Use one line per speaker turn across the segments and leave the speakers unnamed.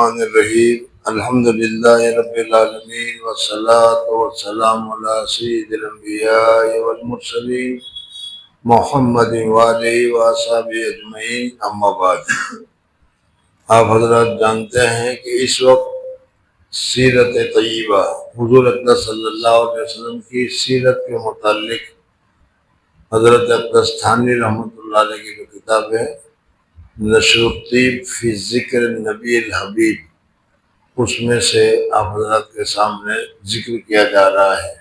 الرحمن الرحیم الحمد للہ رب العالمین والصلاة والسلام علی سید الانبیاء والمرسلین محمد وآلہ وصحبہ اجمعین اما بعد۔ آپ حضرات جانتے ہیں کہ اس وقت سیرت طیبہ حضور اقدس صلی اللہ علیہ وسلم کی سیرت کے متعلق حضرت اقدس تھانوی رحمۃ اللہ علیہ کی جو کتاب ہے نشر الطیب فی ذکر نبی الحبیب، اس میں سے آپ حضرات کے سامنے ذکر کیا جا رہا ہے۔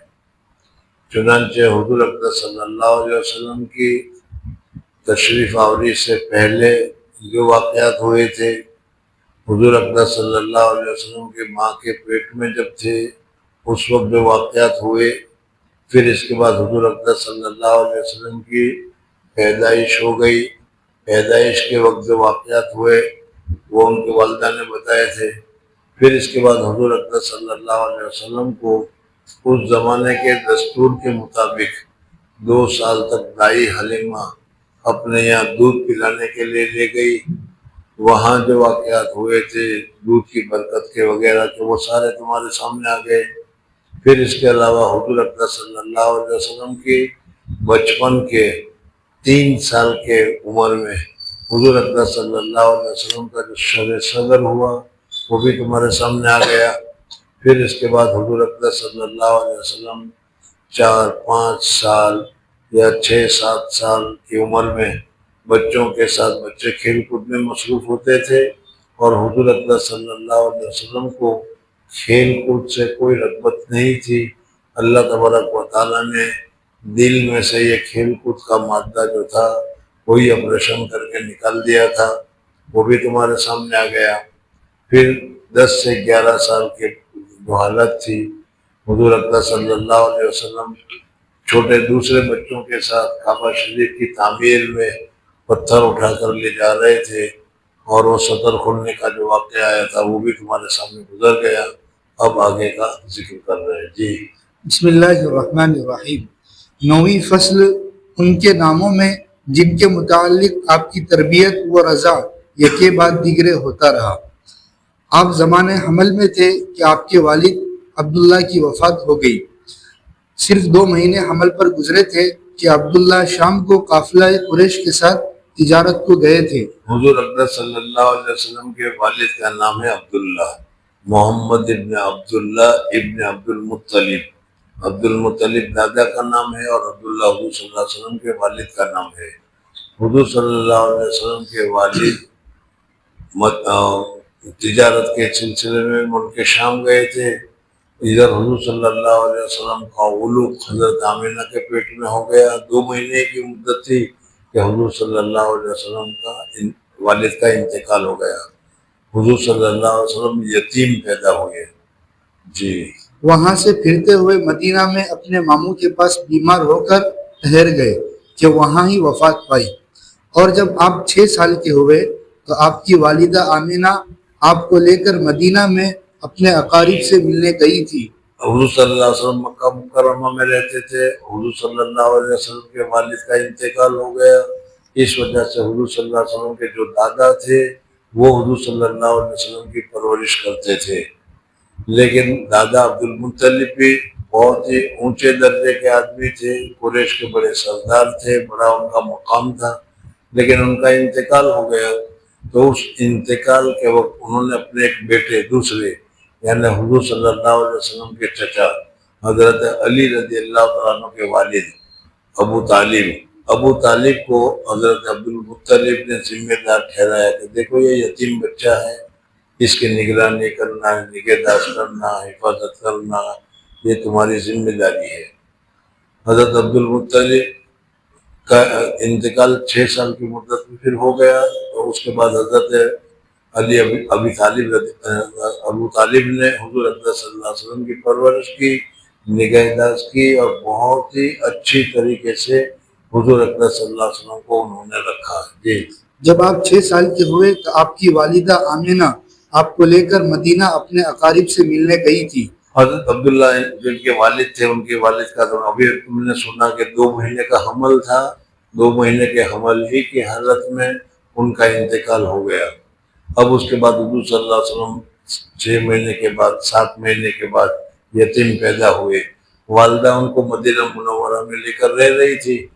چنانچہ حضور اقدس صلی اللہ علیہ وسلم کی تشریف آوری سے پہلے جو واقعات ہوئے تھے، حضور اقدس صلی اللہ علیہ وسلم کے ماں کے پیٹ میں جب تھے اس وقت جو واقعات ہوئے، پھر اس کے بعد حضور اقدس صلی اللہ علیہ وسلم کی پیدائش ہو گئی، پیدائش کے وقت جو واقعات ہوئے وہ ان کے والدہ نے بتائے تھے۔ پھر اس کے بعد حضور اقدس صلی اللہ علیہ وسلم کو اس زمانے کے دستور کے مطابق 2 سال تک دائی حلیمہ اپنے یہاں دودھ پلانے کے لیے لے گئی۔ وہاں جو واقعات ہوئے تھے دودھ کی برکت کے وغیرہ کے، وہ سارے تمہارے سامنے آ گئے۔ پھر اس کے علاوہ حضور اقدس صلی اللہ علیہ وسلم کی بچپن کے 3 سال کے عمر میں حضور اقدس صلی اللہ علیہ وسلم کا جو شب صدر ہوا وہ بھی تمہارے سامنے آ گیا۔ پھر اس کے بعد حضور اقدس صلی اللہ علیہ وسلم 4-5 سال یا 6-7 سال کی عمر میں بچوں کے ساتھ بچے کھیل کود میں مصروف ہوتے تھے، اور حضور اقدس صلی اللہ علیہ وسلم کو کھیل کود سے کوئی رغبت نہیں تھی۔ اللہ تبارک و تعالیٰ نے دل میں سے یہ کھیل کود کا مادہ جو تھا وہی آپریشن کر کے نکال دیا تھا، وہ بھی تمہارے سامنے آ گیا۔ پھر 10 سے 11 سال کی جو حالت تھی، حضور اقدس صلی اللہ علیہ وسلم چھوٹے دوسرے بچوں کے ساتھ کعبہ شریف کی تعمیر میں پتھر اٹھا کر لے جا رہے تھے، اور وہ سطر کھولنے کا جو واقعہ آیا تھا وہ بھی تمہارے سامنے گزر گیا۔ اب آگے کا ذکر کر رہے ہیں۔ جی
بسم اللہ الرحمن الرحیم۔ 9ویں فصل ان کے ناموں میں جن کے متعلق آپ کی تربیت و رضا یکے بعد دیگرے ہوتا رہا۔ آپ زمانے حمل میں تھے کہ آپ کے والد عبداللہ کی وفات ہو گئی۔ صرف 2 مہینے حمل پر گزرے تھے کہ عبداللہ شام کو قافلہ قریش کے ساتھ تجارت کو گئے تھے۔
حضور اقدس صلی اللہ علیہ وسلم کے والد کا نام ہے عبداللہ، محمد ابن عبداللہ ابن عبد المطلب۔ عبد المطلب دادا کا نام ہے، اور عبداللہ حضور صلی اللہ علیہ وسلم کے والد کا نام ہے۔ حضور صلی اللہ علیہ وسلم کے والد تجارت کے سلسلے میں ملک شام گئے تھے۔ ادھر حضور صلی اللہ علیہ وسلم کا علوق حضرت آمینہ کے پیٹ میں ہو گیا۔ 2 مہینے کی مدت تھی کہ حضور صلی اللہ علیہ وسلم کا والد کا انتقال ہو گیا۔ حضور صلی اللہ علیہ وسلم یتیم پیدا ہوئے۔ جی
وہاں سے پھرتے ہوئے مدینہ میں اپنے ماموں کے پاس بیمار ہو کر ٹھہر گئے کہ وہاں ہی وفات پائی، اور جب آپ 6 سال کے ہوئے تو آپ کی والدہ آمینہ آپ کو لے کر مدینہ میں اپنے اقارب سے ملنے گئی تھی۔
حضور صلی اللہ علیہ وسلم مکہ مکرمہ میں رہتے تھے۔ حضور صلی اللہ علیہ وسلم کے والد کا انتقال ہو گیا، اس وجہ سے حضور صلی اللہ علیہ وسلم کے جو دادا تھے وہ حضور صلی اللہ علیہ وسلم کی پرورش کرتے تھے۔ لیکن دادا عبد المطلب بھی بہت ہی اونچے درجے کے آدمی تھے، قریش کے بڑے سردار تھے، بڑا ان کا مقام تھا، لیکن ان کا انتقال ہو گیا۔ تو اس انتقال کے وقت انہوں نے اپنے ایک بیٹے دوسرے یعنی حضور صلی اللہ علیہ وسلم کے چچا حضرت علی رضی اللہ تعالیٰ عنہ کے والد ابو طالب کو حضرت عبد المطلب نے ذمہ دار ٹھہرایا کہ دیکھو یہ یتیم بچہ ہے، اس کی نگرانی کرنا، نگہداشت کرنا، حفاظت کرنا یہ تمہاری ذمہ داری ہے۔ حضرت عبد المطلب کا انتقال 6 سال کی مدت میں پھر ہو گیا، تو اس کے بعد حضرت ابو طالب نے حضور اقدس صلی اللہ علیہ وسلم کی پرورش کی، نگہداشت کی، اور بہت ہی اچھی طریقے سے حضور اقدس صلی اللہ علیہ وسلم کو انہوں نے رکھا۔ جی
جب آپ 6 سال کے ہوئے تو آپ کی والدہ آمینہ آپ کو لے کر مدینہ اپنے اقارب سے ملنے گئی تھی۔
حضرت عبداللہ جن کے والد تھے، ان کے والد کا تو ابھی تم نے سنا کہ 2 مہینے کا حمل تھا، 2 مہینے کے حمل ہی کی حالت میں ان کا انتقال ہو گیا۔ اب اس کے بعد حضور صلی اللہ علیہ وسلم 6 مہینے کے بعد 7 مہینے کے بعد یتیم پیدا ہوئے. والدہ ان کو مدینہ منورہ میں لے کر رہ رہی تھی.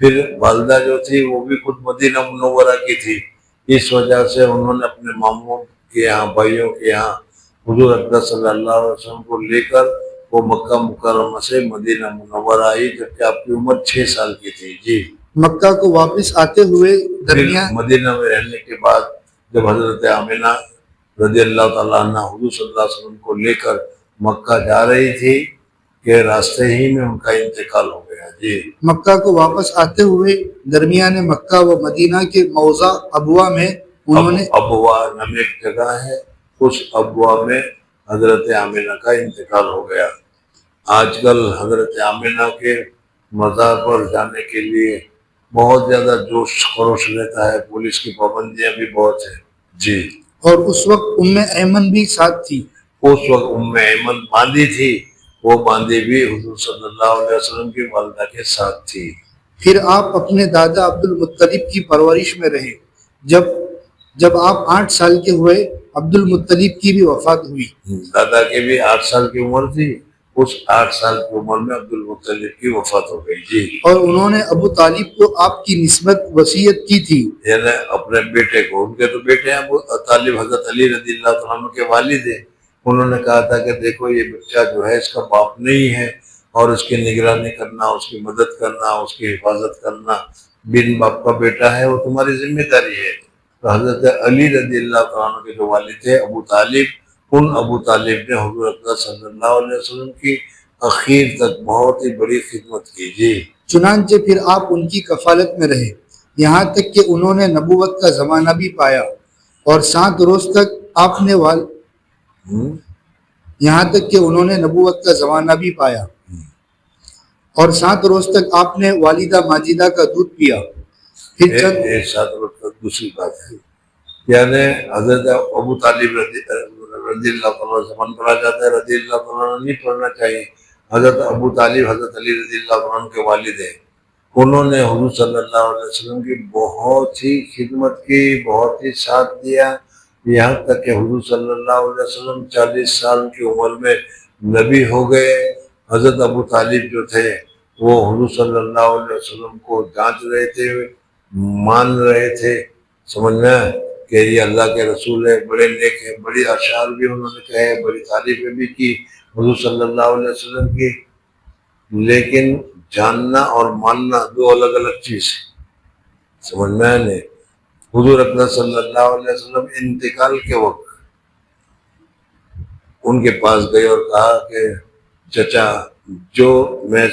پھر والدہ جو تھی وہ بھی خود مدینہ منورہ کی تھی. اس وجہ سے انہوں نے اپنے ماموں کے یہاں، بھائیوں کے یہاں حضور اقدس صلی اللہ علیہ وسلم کو لے کر وہ مکہ مکرمہ سے مدینہ منورہ آئی جبکہ آپ کی عمر 6 سال کی تھی. جی.
مکہ کو واپس آتے ہوئے
پھر
درمیان
مدینہ میں رہنے کے بعد جب حضرت آمنہ رضی اللہ تعالیٰ عنہ حضور صلی اللہ علیہ وسلم کو لے کر مکہ جا رہی تھی کہ راستے ہی میں ان کا انتقال ہو گیا. جی.
مکہ کو واپس آتے ہوئے درمیان مکہ و مدینہ کے موضع ابوا میں انہوں نے
ابوا نام ایک جگہ ہے، اس ابوا میں حضرت آمنہ کا انتقال ہو گیا. آج کل حضرت آمنہ کے مزار پر جانے کے لیے بہت زیادہ جوش خروش رہتا ہے، پولیس کی پابندیاں بھی بہت ہیں. جی.
اور اس وقت ایمن بھی ساتھ تھی.
اس وقت ایمن باندھی تھی، وہ باندھی بھی حضور صلی اللہ علیہ وسلم کی والدہ کے ساتھ تھی.
پھر آپ اپنے دادا عبد المطلب کی پرورش میں رہے. جب آپ 8 سال کے ہوئے عبد المطلب کی بھی وفات ہوئی.
دادا کے بھی 8 سال کی عمر تھی، اس 8 سال کی عمر میں عبد المطلب کی وفات ہو گئی. جی. اور
انہوں نے ابو طالب کو آپ کی نسبت وصیت کی تھی،
یعنی اپنے بیٹے کو، ان کے تو بیٹے ہیں ابو طالب حضرت علی رضی اللہ تعالیٰ عنہ کے والد ہیں، انہوں نے کہا تھا کہ دیکھو یہ بچہ جو ہے اس کا باپ نہیں ہے اور اس کی نگرانی کرنا، اس کی مدد کرنا، اس کی حفاظت کرنا بن باپ کا بیٹا ہے، وہ تمہاری ذمہ داری ہے. تو حضرت علی رضی اللہ تعالیٰ عنہ کے جو والد تھے ابو طالب، ان ابو طالب نے حضور اقدس صلی اللہ علیہ وسلم کی اخیر تک بہت ہی بڑی خدمت کی. جی.
چنانچہ پھر آپ ان کی کفالت میں رہے یہاں تک کہ انہوں نے نبوت کا زمانہ بھی پایا اور 7 روز تک آپ نے یہاں تک کہ انہوں نے نبوت کا زمانہ بھی پایا اور 7 روز تک آپ نے والدہ ماجدہ کا دودھ پیا. پھر
ایک 7 روز تک. دوسری بات ہے یعنی حضرت ابو طالب رضی اللہ تعالیٰ زبان پڑھا جاتا ہے، رضی اللہ تعالیٰ نہیں پڑھنا چاہیے. حضرت ابو طالب حضرت علی رضی اللہ عنہ کے والد ہیں. انہوں نے حضور صلی اللہ علیہ وسلم کی بہت ہی خدمت کی، بہت ہی ساتھ دیا، یہاں تک کہ حضور صلی اللہ علیہ وسلم 40 سال کی عمر میں نبی ہو گئے. حضرت ابو طالب جو تھے وہ حضور صلی اللہ علیہ وسلم کو جانچ رہے تھے، مان رہے تھے، سمجھ میں کہ یہ اللہ کے رسول ہے، بڑے نیک ہے. بڑی اشعار بھی انہوں نے کہے، بڑی تعریفیں بھی کی حضور صلی اللہ علیہ وسلم کی. لیکن جاننا اور ماننا 2 الگ الگ چیز ہے، سمجھ میں آنے. حضور اقدس صلی اللہ علیہ وسلم انتقال کے وقت ان کے پاس گئے اور کہا کہ چچا جو میں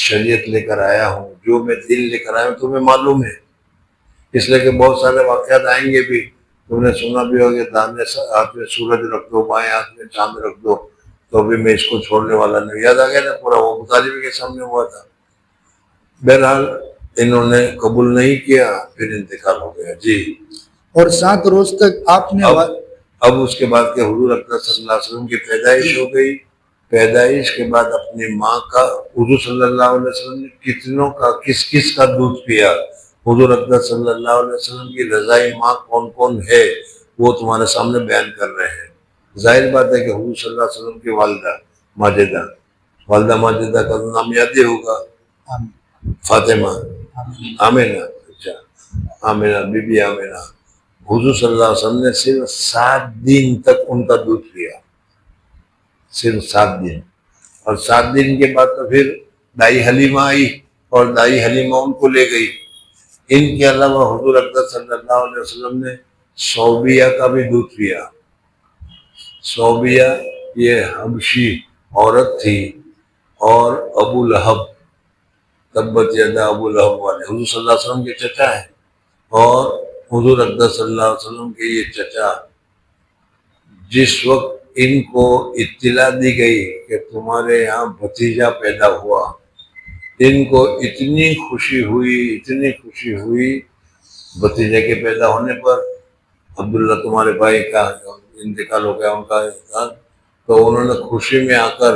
شریعت لے کر آیا ہوں، جو میں دین لے کر آیا ہوں تمہیں معلوم ہے، اس لیے کہ بہت سارے واقعات آئیں گے بھی، تم نے سنا بھی ہوگا کہ داہنے ہاتھ میں سورج رکھ دو، بائیں ہاتھ میں چاند رکھ دو، تو ابھی میں اس کو چھوڑنے والا نہیں. یاد آ گیا نا پورا، وہ ابو طالب کے سامنے ہوا تھا. بہرحال انہوں نے قبول نہیں کیا، پھر انتقال ہو گیا. جی.
اور 7 روز تک آپ نے
اب اس کے بعد کہ حضور اقدس صلی اللہ علیہ وسلم کی پیدائش ہو گئی. پیدائش کے بعد اپنی ماں کا حضور صلی اللہ علیہ وسلم نے کتنوں کا کس کا دودھ پیا. حضور اقدس صلی اللہ علیہ وسلم کی رضائی ماں کون کون ہے وہ تمہارے سامنے بیان کر رہے ہیں. ظاہر بات ہے کہ حضور صلی اللہ علیہ وسلم کی والدہ ماجدہ کا نام یاد ہی ہوگا، فاطمہ، آمنہ. اچھا، آمنہ، بی بی آمنہ. حضور صلی اللہ علیہ وسلم نے صرف 7 دن تک ان کا دودھ پیا، صرف 7 دن. اور 7 دن کے بعد تو پھر دائی حلیمہ آئی اور دائی حلیمہ ان کو لے گئی. ان کے علاوہ حضور اقدس صلی اللہ علیہ وسلم نے صوبیہ کا بھی دودھ پیا. صوبیہ یہ حبشی عورت تھی اور ابو لہب، تبت یدا ابو لہب والے حضور صلی اللہ علیہ وسلم کے چچا ہیں. اور حضور اقدس صلی اللہ علیہ وسلم کے یہ چچا جس وقت ان کو اطلاع دی گئی کہ تمہارے یہاں بھتیجا پیدا ہوا، ان کو اتنی خوشی ہوئی بھتیجے کے پیدا ہونے پر. عبداللہ تمہارے بھائی کا انتقال ہو گیا، ان کا انتقال، تو انہوں نے خوشی میں آ کر،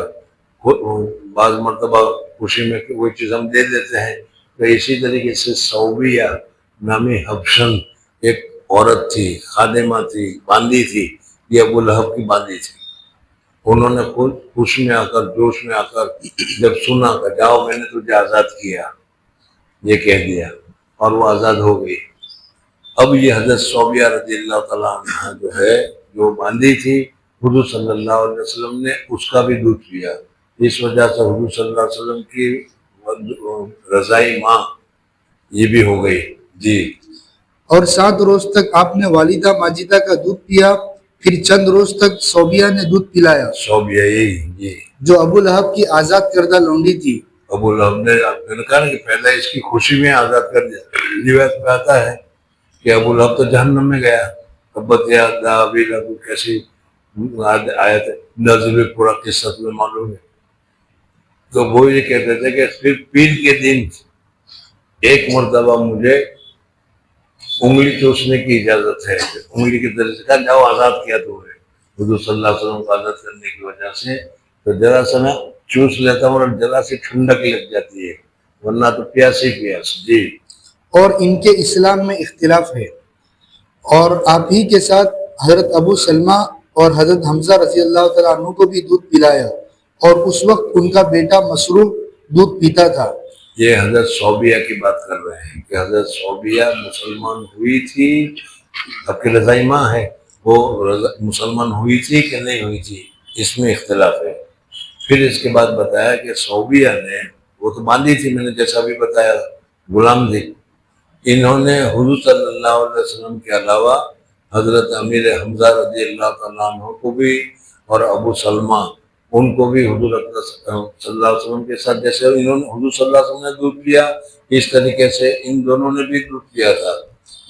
بعض مرتبہ خوشی میں کوئی چیز ہم دے دیتے ہیں، تو اسی طریقے سے صوبیہ نامی حبشن ایک عورت تھی، خادمہ تھی، باندی تھی. یہ ابو لہب کی باندھی تھی. انہوں نے خود خوش میں آ کر جوش میں آ کر جب سنا کہ جاؤ میں نے تجھے آزاد کیا، یہ کہہ دیا اور وہ آزاد ہو گئی. اب یہ حضرت صوبیہ رضی اللہ تعالیٰ عنہ جو ہے جو باندھی تھی، حضور صلی اللہ علیہ وسلم نے اس کا بھی دودھ پیا. اس وجہ سے حضور صلی اللہ علیہ وسلم کی رضائی ماں یہ بھی ہو گئی. جی.
اور 7 روز تک آپ نے والدہ ماجدہ کا دودھ پیا، پھر چند روز تک صوبیہ نے دودھ پلایا
صوبیہ یہی جی
جو ابو لہب کی آزاد کردہ لونڈی تھی.
ابو لہب نے کہا کہ پہلے اس کی خوشی میں آزاد کر دیا. روایت میں آتا ہے کہ ابو لہب تو جہنم میں گیا. تبت یادا ابی لہب کیسی آیت نازل پورا قصہ میں معلوم ہے. تو وہ یہ کہتے تھے کہ صرف پیر کے دن ایک مرتبہ مجھے انگلی چوسنے کی اجازت ہے. انگلی کے ذریعے سے کہا جاؤ آزاد کیا تو ہے حضور صلی اللہ علیہ وسلم کو آزاد کرنے کی وجہ سے. تو ذرا سا میں چوس لیتا ہوں اور ذرا سی ٹھنڈک لگ جاتی ہے، ورنہ تو پیاس ہی پیاس. جی.
اور ان کے اسلام میں اختلاف ہے، اور آپ ہی کے ساتھ حضرت ابو سلمہ اور حضرت حمزہ رضی اللہ تعالیٰ عنہ کو بھی دودھ پلایا، اور اس وقت ان کا بیٹا مسروق دودھ پیتا تھا.
یہ حضرت صوبیہ کی بات کر رہے ہیں کہ حضرت صوبیہ مسلمان ہوئی تھی. اب کی رضائی ماں ہے، وہ مسلمان ہوئی تھی کہ نہیں ہوئی تھی، اس میں اختلاف ہے. پھر اس کے بعد بتایا کہ صوبیہ نے، وہ تو باندھی تھی میں نے جیسا بھی بتایا، غلام تھی. انہوں نے حضور صلی اللہ علیہ وسلم کے علاوہ حضرت امیر حمزہ رضی اللہ تعالیٰ عنہ کو بھی اور ابو سلمہ ان کو بھی حضور صلی اللہ علیہ وسلم کے ساتھ، جیسے انہوں نے حضور صلی اللہ علیہ وسلم نے دودھ پیا اس طریقے سے ان دونوں نے بھی دودھ پیا تھا.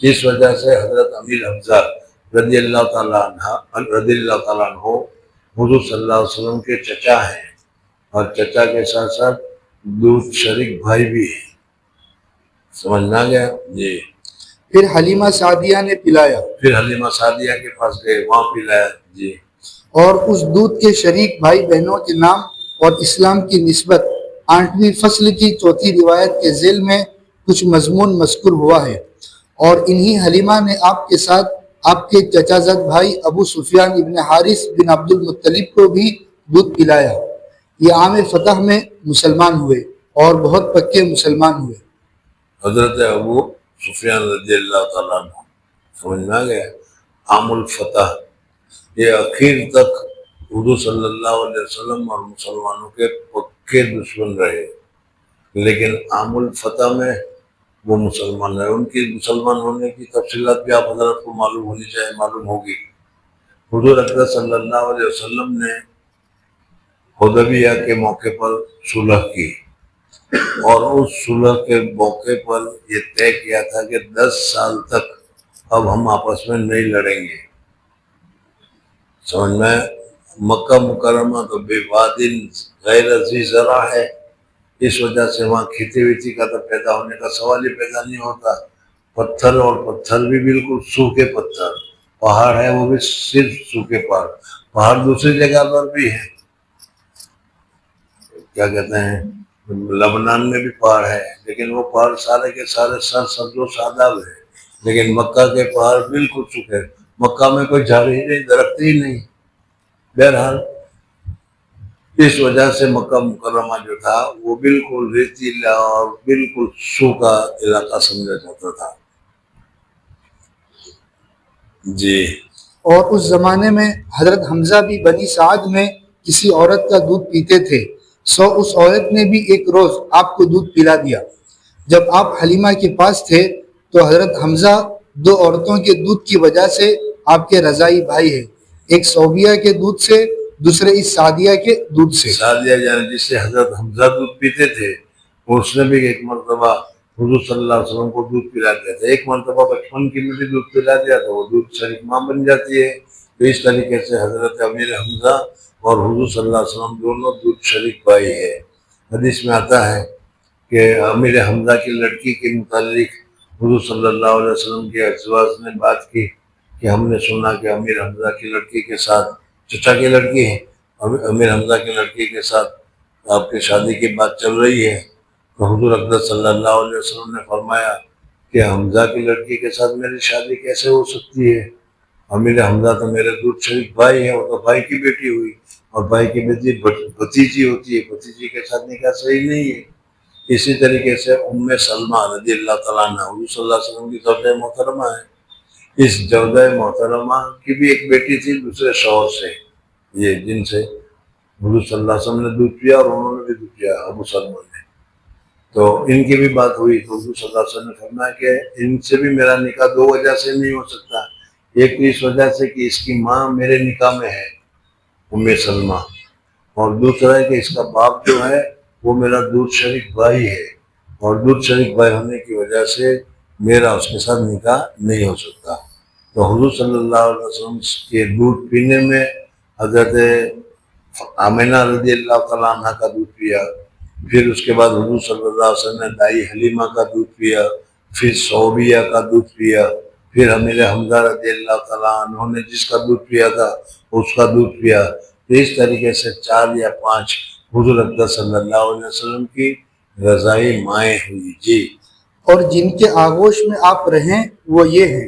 اس وجہ سے حضرت امیر حمزہ رضی اللہ تعالیٰ عنہ حضور صلی اللہ علیہ وسلم کے چچا ہیں، اور چچا کے ساتھ ساتھ دودھ شریک بھائی بھی ہیں. سمجھنا گیا. جی.
پھر حلیمہ سعدیہ نے پلایا،
پھر حلیمہ سعدیہ کے پاس گئے، وہاں پلایا. جی.
اور اس دودھ کے شریک بھائی بہنوں کے نام اور اسلام کی نسبت 8ویں فصل کی 4تھی روایت کے ذیل میں کچھ مضمون مذکور ہوا ہے. اور انہی حلیمہ نے آپ کے ساتھ آپ کے چچا زاد بھائی ابو سفیان ابن حارث بن عبد المطلب کو بھی دودھ پلایا. یہ عام فتح میں مسلمان ہوئے اور بہت پکے مسلمان ہوئے.
حضرت ابو سفیان رضی اللہ تعالیٰ عنہ، سمجھنا گیا. عام الفتح یہ اخیر تک حضور صلی اللہ علیہ وسلم اور مسلمانوں کے پکے دشمن رہے، لیکن عام الفتح میں وہ مسلمان رہے. ان کی مسلمان ہونے کی تفصیلات بھی آپ حضرت کو معلوم ہونی چاہیے، معلوم ہوگی. حضور اکرم صلی اللہ علیہ وسلم نے حدیبیہ کے موقع پر صلح کی، اور اس صلح کے موقع پر یہ طے کیا تھا کہ 10 سال تک اب ہم آپس میں نہیں لڑیں گے. سمجھ میں. مکہ مکرمہ تو بے وادن غیر ذی زرع ہے، اس وجہ سے وہاں کھیتی ویتی کا تو پیدا ہونے کا سوال ہی پیدا نہیں ہوتا. پتھر، اور پتھر بھی بالکل سوکھے پتھر. پہاڑ ہے وہ بھی صرف سوکھے پہاڑ. پہاڑ دوسری جگہ پر بھی ہے، کیا کہتے ہیں لبنان میں بھی پہاڑ ہے، لیکن وہ پہاڑ سارے کے سارے سرسبز و شاداب ہے. لیکن مکہ کے پہاڑ بالکل سوکھے. مکہ میں کوئی جھاڑی ہی نہیں، درخت ہی نہیں. بہرحال اس وجہ سے مکہ مکرمہ جو تھا وہ بالکل ریتیلا اور بالکل سوکھا علاقہ سمجھا جاتا تھا. جی.
اور اس زمانے میں حضرت حمزہ بھی بنی سعد میں کسی عورت کا دودھ پیتے تھے. اس عورت نے بھی ایک روز آپ کو دودھ پلا دیا. جب آپ حلیمہ کے پاس تھے تو حضرت حمزہ 2 عورتوں کے دودھ کی وجہ سے آپ کے رضائی بھائی ہیں، ایک صوبیہ کے دودھ سے، دوسرے اس سعدیہ کے دودھ سے.
سعدیہ یعنی جس سے حضرت حمزہ دودھ پیتے تھے، اس نے بھی ایک مرتبہ حضور صلی اللہ علیہ وسلم کو دودھ پلا دیا تھا. ایک مرتبہ بچپن کی میں بھی دودھ پلا دیا تھا، وہ دودھ شریک ماں بن جاتی ہے. تو اس طریقے سے حضرت امیر حمزہ اور حضور صلی اللہ علیہ وسلم دونوں دودھ شریک بھائی ہے. حدیث میں آتا ہے کہ امیر حمزہ کی لڑکی کے متعلق حضور صلی اللہ علیہ وسلم کے ازواج نے بات کی کہ ہم نے سنا کہ امیر حمزہ کی لڑکی کے ساتھ، چچا کی لڑکی ہے، امیر حمزہ کی لڑکی کے ساتھ آپ کی شادی کی بات چل رہی ہے. تو حضور اکرم صلی اللہ علیہ وسلم نے فرمایا کہ حمزہ کی لڑکی کے ساتھ میری شادی کیسے ہو سکتی ہے؟ امیر حمزہ تو میرے دودھ شریف بھائی ہے، وہ تو بھائی کی بیٹی ہوئی، اور بھائی کی بیٹی بھتیجی ہوتی ہے، بھتیجی کے ساتھ نکاح صحیح نہیں ہے۔ اسی طریقے سے ام سلمہ رضی اللہ تعالیٰ عنہ حضور صلی اللہ علیہ وسلم کی زوجہ محترمہ ہے۔ اس زوجہ محترمہ کی بھی ایک بیٹی تھی دوسرے شوہر سے، یہ جن سے حضور صلی اللہ علیہ وسلم نے دودھ پیا اور انہوں نے بھی دودھ پیا، ابو سلمہ نے، تو ان کی بھی بات ہوئی تو حضور صلی اللہ علیہ وسلم نے فرمایا کہ ان سے بھی میرا نکاح دو وجہ سے نہیں ہو سکتا، ایک تو اس وجہ سے کہ اس کی ماں میرے نکاح میں ہے ام سلمہ، اور دوسرا ہے کہ اس کا باپ جو ہے وہ میرا دودھ شریف بھائی ہے، اور دودھ شریف بھائی ہونے کی وجہ سے میرا اس کے ساتھ نکاح نہیں ہو سکتا۔ تو حضور صلی اللہ علیہ وسلم کے دودھ پینے میں حضرت آمینہ رضی اللہ تعالیٰ عنہ کا دودھ پیا، پھر اس کے بعد حضور صلی اللہ علیہ وسلم نے دائی حلیمہ کا دودھ پیا، پھر صوبیہ کا دودھ پیا، پھر امیر حمزہ رضی اللہ تعالیٰ عنہ نے جس کا دودھ پیا تھا اس کا دودھ پیا۔ تو اس طریقے سے 4 یا 5 حضور اقدس صلی اللہ علیہ وسلم کی رضائی مائیں ہوئی۔ جی،
اور جن کے آغوش میں آپ رہیں وہ یہ ہیں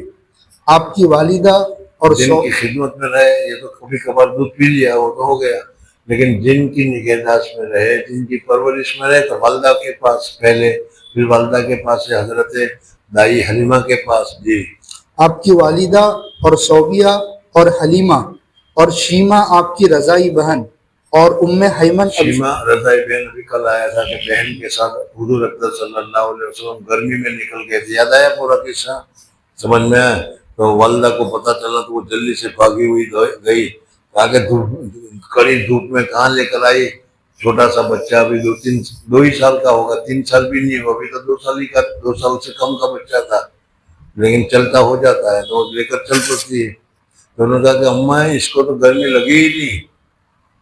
آپ کی والدہ اور
جن کی خدمت میں رہے، یہ تو کبھی کبھار دودھ پی لیا وہ تو ہو گیا، لیکن جن کی نگہداشت میں رہے، جن کی پرورش میں رہے، تو والدہ کے پاس پہلے، پھر والدہ کے پاس سے حضرت دائی حلیمہ کے پاس۔ جی،
آپ کی والدہ اور صوبیہ اور حلیمہ اور شیمہ آپ کی رضائی بہن اور ام حیمن
شیمہ رضائی بہن ابھی کل آیا تھا کہ بہن کے ساتھ حضور اقدس صلی اللہ علیہ وسلم گرمی میں نکل گئے تھے، یاد آیا پورا قصہ؟ سمجھ میں آیا؟ تو والدہ کو پتہ چلا تو وہ جلدی سے بھاگی ہوئی گئی، آگے کڑی دھوپ میں کہاں لے کر آئی چھوٹا سا بچہ، ابھی 2 سال کا ہوگا، 3 سال بھی نہیں ہوگا، ابھی تو 2 سال ہی کا، 2 سال سے کم کا بچہ تھا، لیکن چلتا ہو جاتا ہے تو وہ لے کر چل پڑتی ہے۔ تو انہوں نے کہا کہ اماں اس کو تو گرمی لگی ہی نہیں،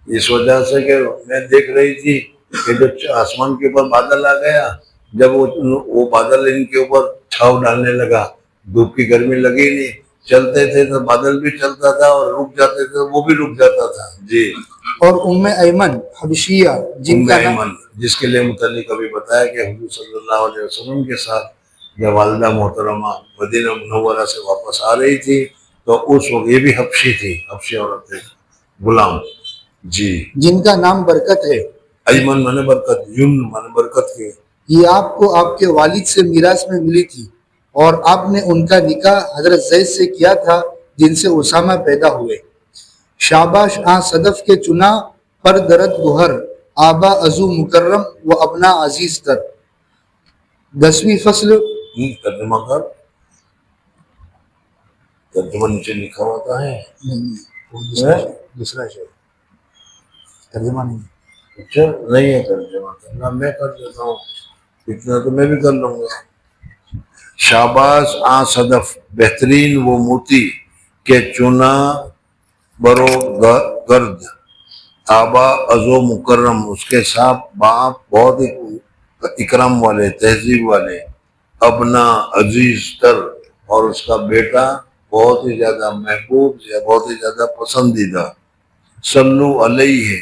اس وجہ سے کہ میں دیکھ رہی تھی کہ جب آسمان کے اوپر بادل آ گیا، جب وہ بادل ان کے اوپر چھاؤ ڈالنے لگا، دھوپ کی گرمی لگی نہیں، چلتے تھے تو بادل بھی چلتا تھا اور رک جاتے تھے وہ بھی رک جاتا تھا۔ جی،
اور ام ایمن حبشیہ جن کا نام،
جس کے لیے متعلق ابھی بتایا کہ حضور صلی اللہ علیہ وسلم کے ساتھ جب والدہ محترمہ مدینہ منورہ سے واپس آ رہی تھی تو اس وقت یہ بھی حبشی تھی، حبشی عورت تھی، غلام۔ جی،
جن کا نام برکت ہے،
ایمن مانے برکت، یمن مانے برکت کے،
یہ آپ کو آپ کے والد سے میراث میں ملی تھی، اور آپ نے ان کا نکاح حضرت زید سے کیا تھا جن سے اسامہ پیدا ہوئے۔ شاباش آن صدف کے چنا پر درد گہر، آبا ازو مکرم و ابنا عزیز تر۔ 10ویں فصل،
ترجمہ کر، ترجمہ نیچے لکھا ہوتا ہے،
دوسرا شعر ترجمہ نہیں،
اچھا نہیں ہے ترجمہ کرنا، میں کر دیتا ہوں، اتنا تو میں بھی کر لوں گا۔ شاباش آن صدف، بہترین وہ موتی کہ چنا برو گرد، آبا ازو مکرم، اس کے ساتھ باپ بہت اکرام والے، تہذیب والے، ابنا عزیز تر، اور اس کا بیٹا بہت ہی زیادہ محبوب یا بہت ہی زیادہ پسندیدہ۔ صلو علیہ،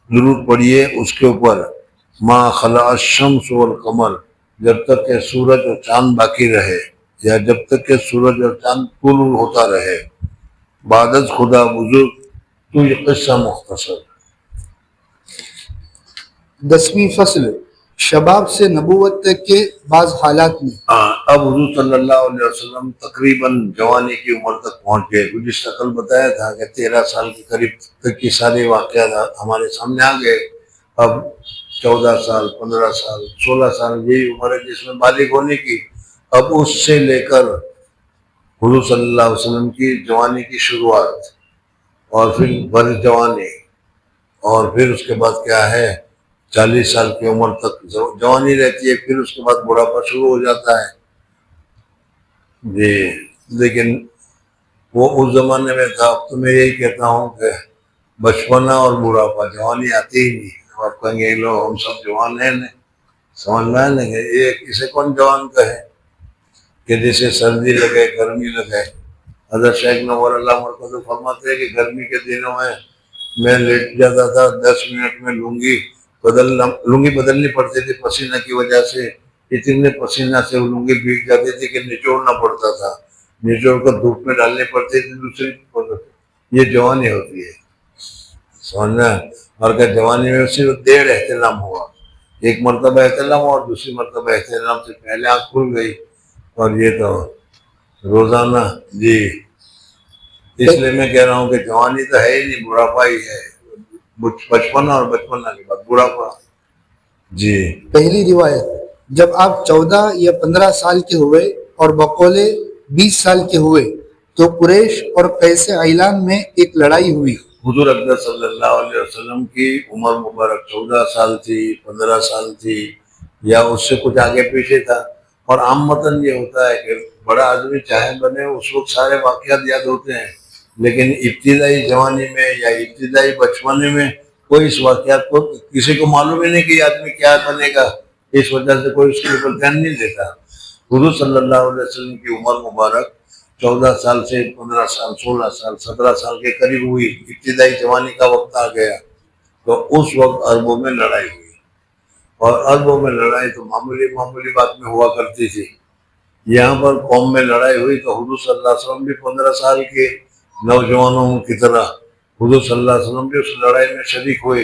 درود پڑھیے اس کے اوپر، ما خلا الشمس والقمر، جب تک کہ سورج اور چاند باقی رہے، یا جب تک کہ سورج اور چاند طلوع ہوتا رہے، بعد از خدا بزرگ تو یہ قصہ مختصر۔
10ویں فصل، شباب سے نبوت تک کے بعض حالات میں۔
اب حضور صلی اللہ علیہ وسلم تقریباً جوانی کی عمر تک پہنچ گئے، گزشتہ کل بتایا تھا کہ 13 سال کے قریب تک کی سارے واقعات ہمارے سامنے آ گئے۔ اب 14 سال، 15 سال، 16 سال یہی عمر ہے جس میں بالغ ہونے کی۔ اب اس سے لے کر حضور صلی اللہ علیہ وسلم کی جوانی کی شروعات، اور پھر بر جوانی، اور پھر اس کے بعد کیا ہے 40 سال کی عمر تک جوانی رہتی ہے، پھر اس کے بعد بڑھاپا شروع ہو جاتا ہے۔ جی، لیکن وہ اس زمانے میں تھا، اب تو میں یہی کہتا ہوں کہ بچپنا اور بڑھاپا، جوانی آتی ہی نہیں۔ آپ کہیں گے لو ہم سب جوان ہیں، سمجھ میں آنے گے، یہ کسے کون جوان کہے کہ جسے سردی لگے، گرمی لگے۔ حضرت شیخ نور اللہ مرکز فرماتے ہیں کہ گرمی کے دنوں میں لیٹ جاتا تھا، 10 منٹ میں لنگی بدلنی پڑتی تھی پسینہ کی وجہ سے، اتنے پسینہ سے لنگی بھیگ جاتی تھی کہ نچوڑنا پڑتا تھا۔ نچوڑ کر دھوپ میں ڈالنی پڑتی تھی دوسری. یہ جوانی ہوتی ہے, سمجھنا. اور کہ جوانی میں صرف 1.5 احتلام ہوا, ایک مرتبہ احتلام ہوا اور دوسری مرتبہ احتلام سے پہلے آنکھ کھل گئی. اور یہ تو روزانہ. جی اس لیے میں کہہ رہا ہوں کہ جوانی تو ہے ہی نہیں, بڑھاپا ہی ہے. بچپن اور بچپنا کے بعد بڑھاپا. جی
پہلی روایت, جب آپ 14 یا 15 سال کے ہوئے اور بقول 20 سال کے ہوئے تو قریش اور قیس عیلان میں ایک لڑائی ہوئی.
حضور اکرم صلی اللہ علیہ وسلم کی عمر مبارک 14 سال تھی, 15 سال تھی, یا اس سے کچھ آگے پیچھے تھا. اور عام متن یہ ہوتا ہے کہ بڑا آدمی چاہے بنے اس وقت سارے واقعات یاد ہوتے ہیں, لیکن ابتدائی جوانی میں یا ابتدائی بچپنے میں کوئی اس واقعات کو کسی کو معلوم ہی نہیں کہ آدمی کیا بنے گا. اس وجہ سے کوئی اس کے اوپر دھیان نہیں دیتا. حضور صلی اللہ علیہ وسلم کی عمر مبارک 14 سال سے 15 سال, 16 سال, 17 سال کے قریب ہوئی. ابتدائی جوانی کا وقت آ گیا تو اس وقت عربوں میں لڑائی ہوئی. اور عربوں میں لڑائی تو معمولی بات میں ہوا کرتی تھی. یہاں پر قوم میں لڑائی ہوئی تو حضور صلی اللہ علیہ وسلم بھی 15 سال کے نوجوانوں کی طرح حضور صلی اللہ علیہ وسلم بھی اس لڑائی میں شریک ہوئے.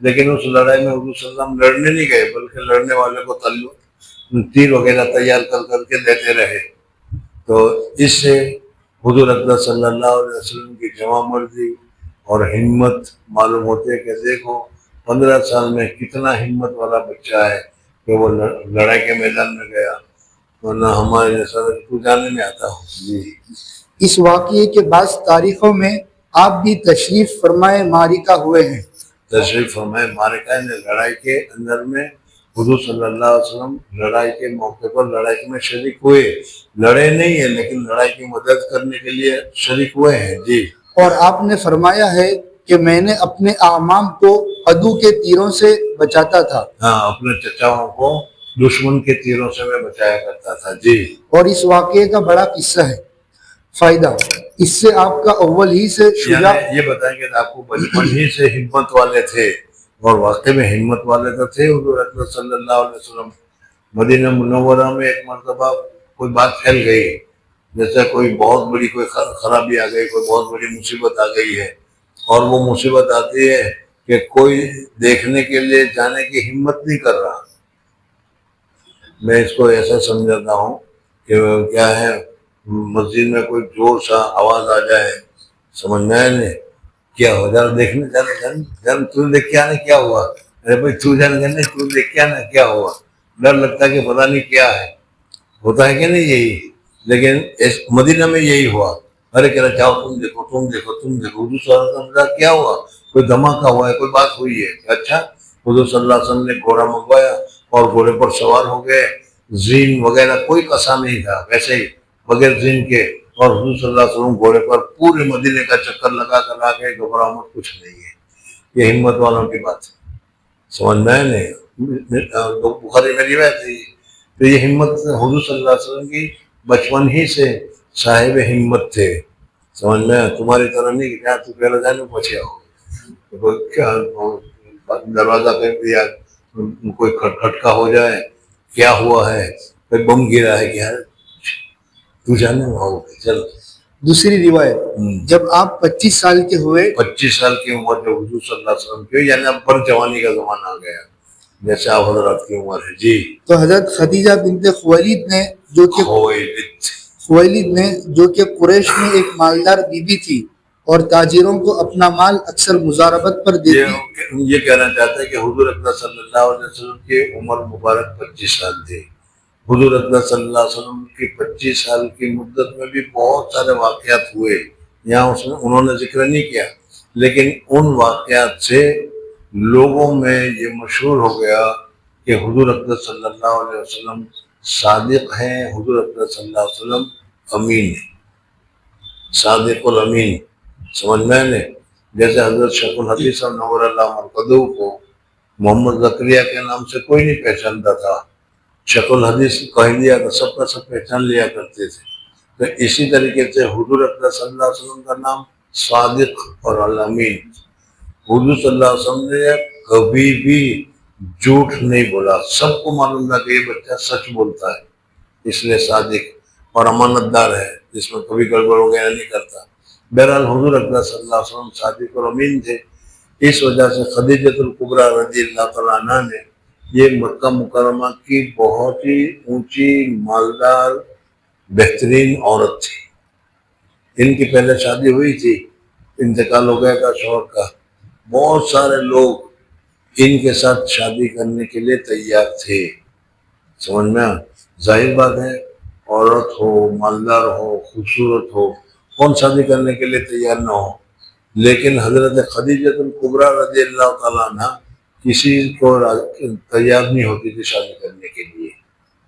لیکن اس لڑائی میں حضور صلی اللہ علیہ وسلم لڑنے نہیں گئے, بلکہ لڑنے والے کو تیر وغیرہ تیار کر کے دیتے رہے. تو اس سے حضور اکرم صلی اللہ علیہ وسلم کی جوان مرضی اور ہمت معلوم ہوتی ہے کہ دیکھو 15 سال میں کتنا ہمت والا بچہ ہے کہ وہ لڑائی کے میدان میں گیا, ورنہ ہمارے جیسا تو جانے میں آتا ہوں. جی
اس واقعے کے بعض تاریخوں میں آپ بھی تشریف فرمائے معرکہ ہوئے ہیں.
تشریف فرمائے معرکہ نے لڑائی کے اندر میں حضور صلی اللہ علیہ وسلم لڑائی کے موقع پر لڑائی میں شریک ہوئے. لڑے نہیں ہیں لیکن لڑائی کی مدد کرنے کے لیے شریک ہوئے ہیں. جی
اور آپ نے فرمایا ہے کہ میں نے اپنے اعمام کو عدو کے تیروں سے بچاتا تھا.
ہاں, اپنے چچاؤں کو دشمن کے تیروں سے میں بچایا کرتا تھا. جی
اور اس واقعے کا بڑا قصہ ہے. فائدہ, اس سے آپ کا اول ہی سے شجاع,
یہ بتائیں کہ آپ کو بچپن ہی سے ہمت والے تھے, اور واقعی میں ہمت والے تو تھے حضور اکرم صلی اللہ علیہ وسلم. مدینہ منورہ میں ایک مرتبہ کوئی بات پھیل گئی, جیسے کوئی بہت بڑی کوئی خرابی آ گئی, کوئی بہت بڑی مصیبت آ گئی ہے, اور وہ مصیبت آتی ہے کہ کوئی دیکھنے کے لیے جانے کی ہمت نہیں کر رہا. میں اس کو ایسا سمجھاتا ہوں کہ کیا ہے, مسجد میں کوئی زور سا آواز آ جائے, سمجھ میں آئے نہیں کیا ہو جانا دیکھنے جانا, تو دیکھ کے آنا کیا ہوا, ارے بھائی تو جانا جانے تو دیکھ کے آنا کیا ہوا. ڈر لگتا ہے کہ پتہ نہیں کیا ہے, ہوتا ہے کہ نہیں یہی. لیکن مدینہ میں یہی ہوا, ارے کہہ رہا جاؤ تم دیکھو تم دیکھو تم دیکھو. حضور صلی اللہ علیہ وسلم کیا ہوا, کوئی دھماکہ ہوا ہے, کوئی بات ہوئی ہے. اچھا, حضور صلی اللہ علیہ وسلم نے گھوڑا منگوایا اور گھوڑے پر سوار ہو گئے. زین وغیرہ کوئی قصہ نہیں تھا, ویسے ہی بغیر زین کے, اور حضور صلی اللہ علیہ وسلم گھوڑے پر پورے مدینے کا چکر لگا کر آ گئے. گھبراؤ مت, کچھ نہیں ہے. یہ ہمت والوں کی بات ہے, سمجھ میں نہیں. بخاری میں روایت ہے. تو یہ ہمت حضور صلی اللہ علیہ وسلم کی بچپن ہی سے صاحب ہمت تھے, سمجھ میں. تمہاری طرح نہیں کہ جہاں تو پہلے جانے پہنچے ہو, کیا دروازہ پہ دیا, کوئی کھٹکا ہو جائے, کیا ہوا ہے, کوئی بم گرا ہے, کیا تو جانے ہو, چل.
دوسری روایت, جب آپ 25 سال کے ہوئے,
25 سال کی عمر جو حضور صلی اللہ علیہ وسلم کی, یعنی اب پر جوانی کا زمانہ آ گیا جیسے آپ حضرات کی عمر ہے. جی
تو حضرت خدیجہ بنت خویلد نے جو کہ قریش میں ایک مالدار بی بی تھی اور تاجروں کو اپنا مال اکثر مزاربت پر دیتی.
یہ کہنا چاہتا ہے کہ حضور اکرم صلی اللہ علیہ وسلم کی عمر مبارک 25 سال تھی. حضور اکرم صلی اللہ علیہ وسلم کی 25 سال کی مدت میں بھی بہت سارے واقعات ہوئے, یہاں انہوں نے ذکر نہیں کیا, لیکن ان واقعات سے لوگوں میں یہ مشہور ہو گیا کہ حضور اکرم صلی اللہ علیہ وسلم صادق ہیں, حضور اکرم صلی اللہ علیہ وسلم امین ہیں, صادق الامین. سمجھ میں نہیں. جیسے حضرت شیخ الحدیث نور اللہ مرقدہ کو محمد زکریا کے نام سے کوئی نہیں پہچانتا تھا, شیخ الحدیث کہہ دیا تو سب کا سب پہچان لیا کرتے تھے. تو اسی طریقے سے حضور اکرم صلی اللہ علیہ وسلم کا نام صادق اور الامین. حضور صلی اللہ علیہ وسلم نے کبھی بھی جھوٹ نہیں بولا, سب کو معلوم تھا کہ یہ بچہ سچ بولتا ہے, اس لیے صادق اور امانت دار ہے. جس میں کبھی گڑبڑ وغیرہ نہیں کرتا۔ بہرحال حضور اکرم صلی اللہ علیہ وسلم صادق اور امین تھے، اس وجہ سے خدیجۃ الکبریٰ رضی اللہ تعالیٰ عنہ نے یہ مکہ مکرمہ کی بہت ہی اونچی مالدار بہترین عورت تھی۔ ان کی پہلے شادی ہوئی تھی، انتقال ہو گیا تھا شوہر کا، بہت سارے لوگ ان کے ساتھ شادی کرنے کے لیے تیار تھے، سمجھ میں؟ ظاہر بات ہے، عورت ہو، مالدار ہو، خوبصورت ہو، کون شادی کرنے کے لیے تیار نہ ہو؟ لیکن حضرت خدیجۃ الکبریٰ رضی اللہ تعالیٰ عنہ کسی کو تیار نہیں ہوتی تھی شادی کرنے کے لیے،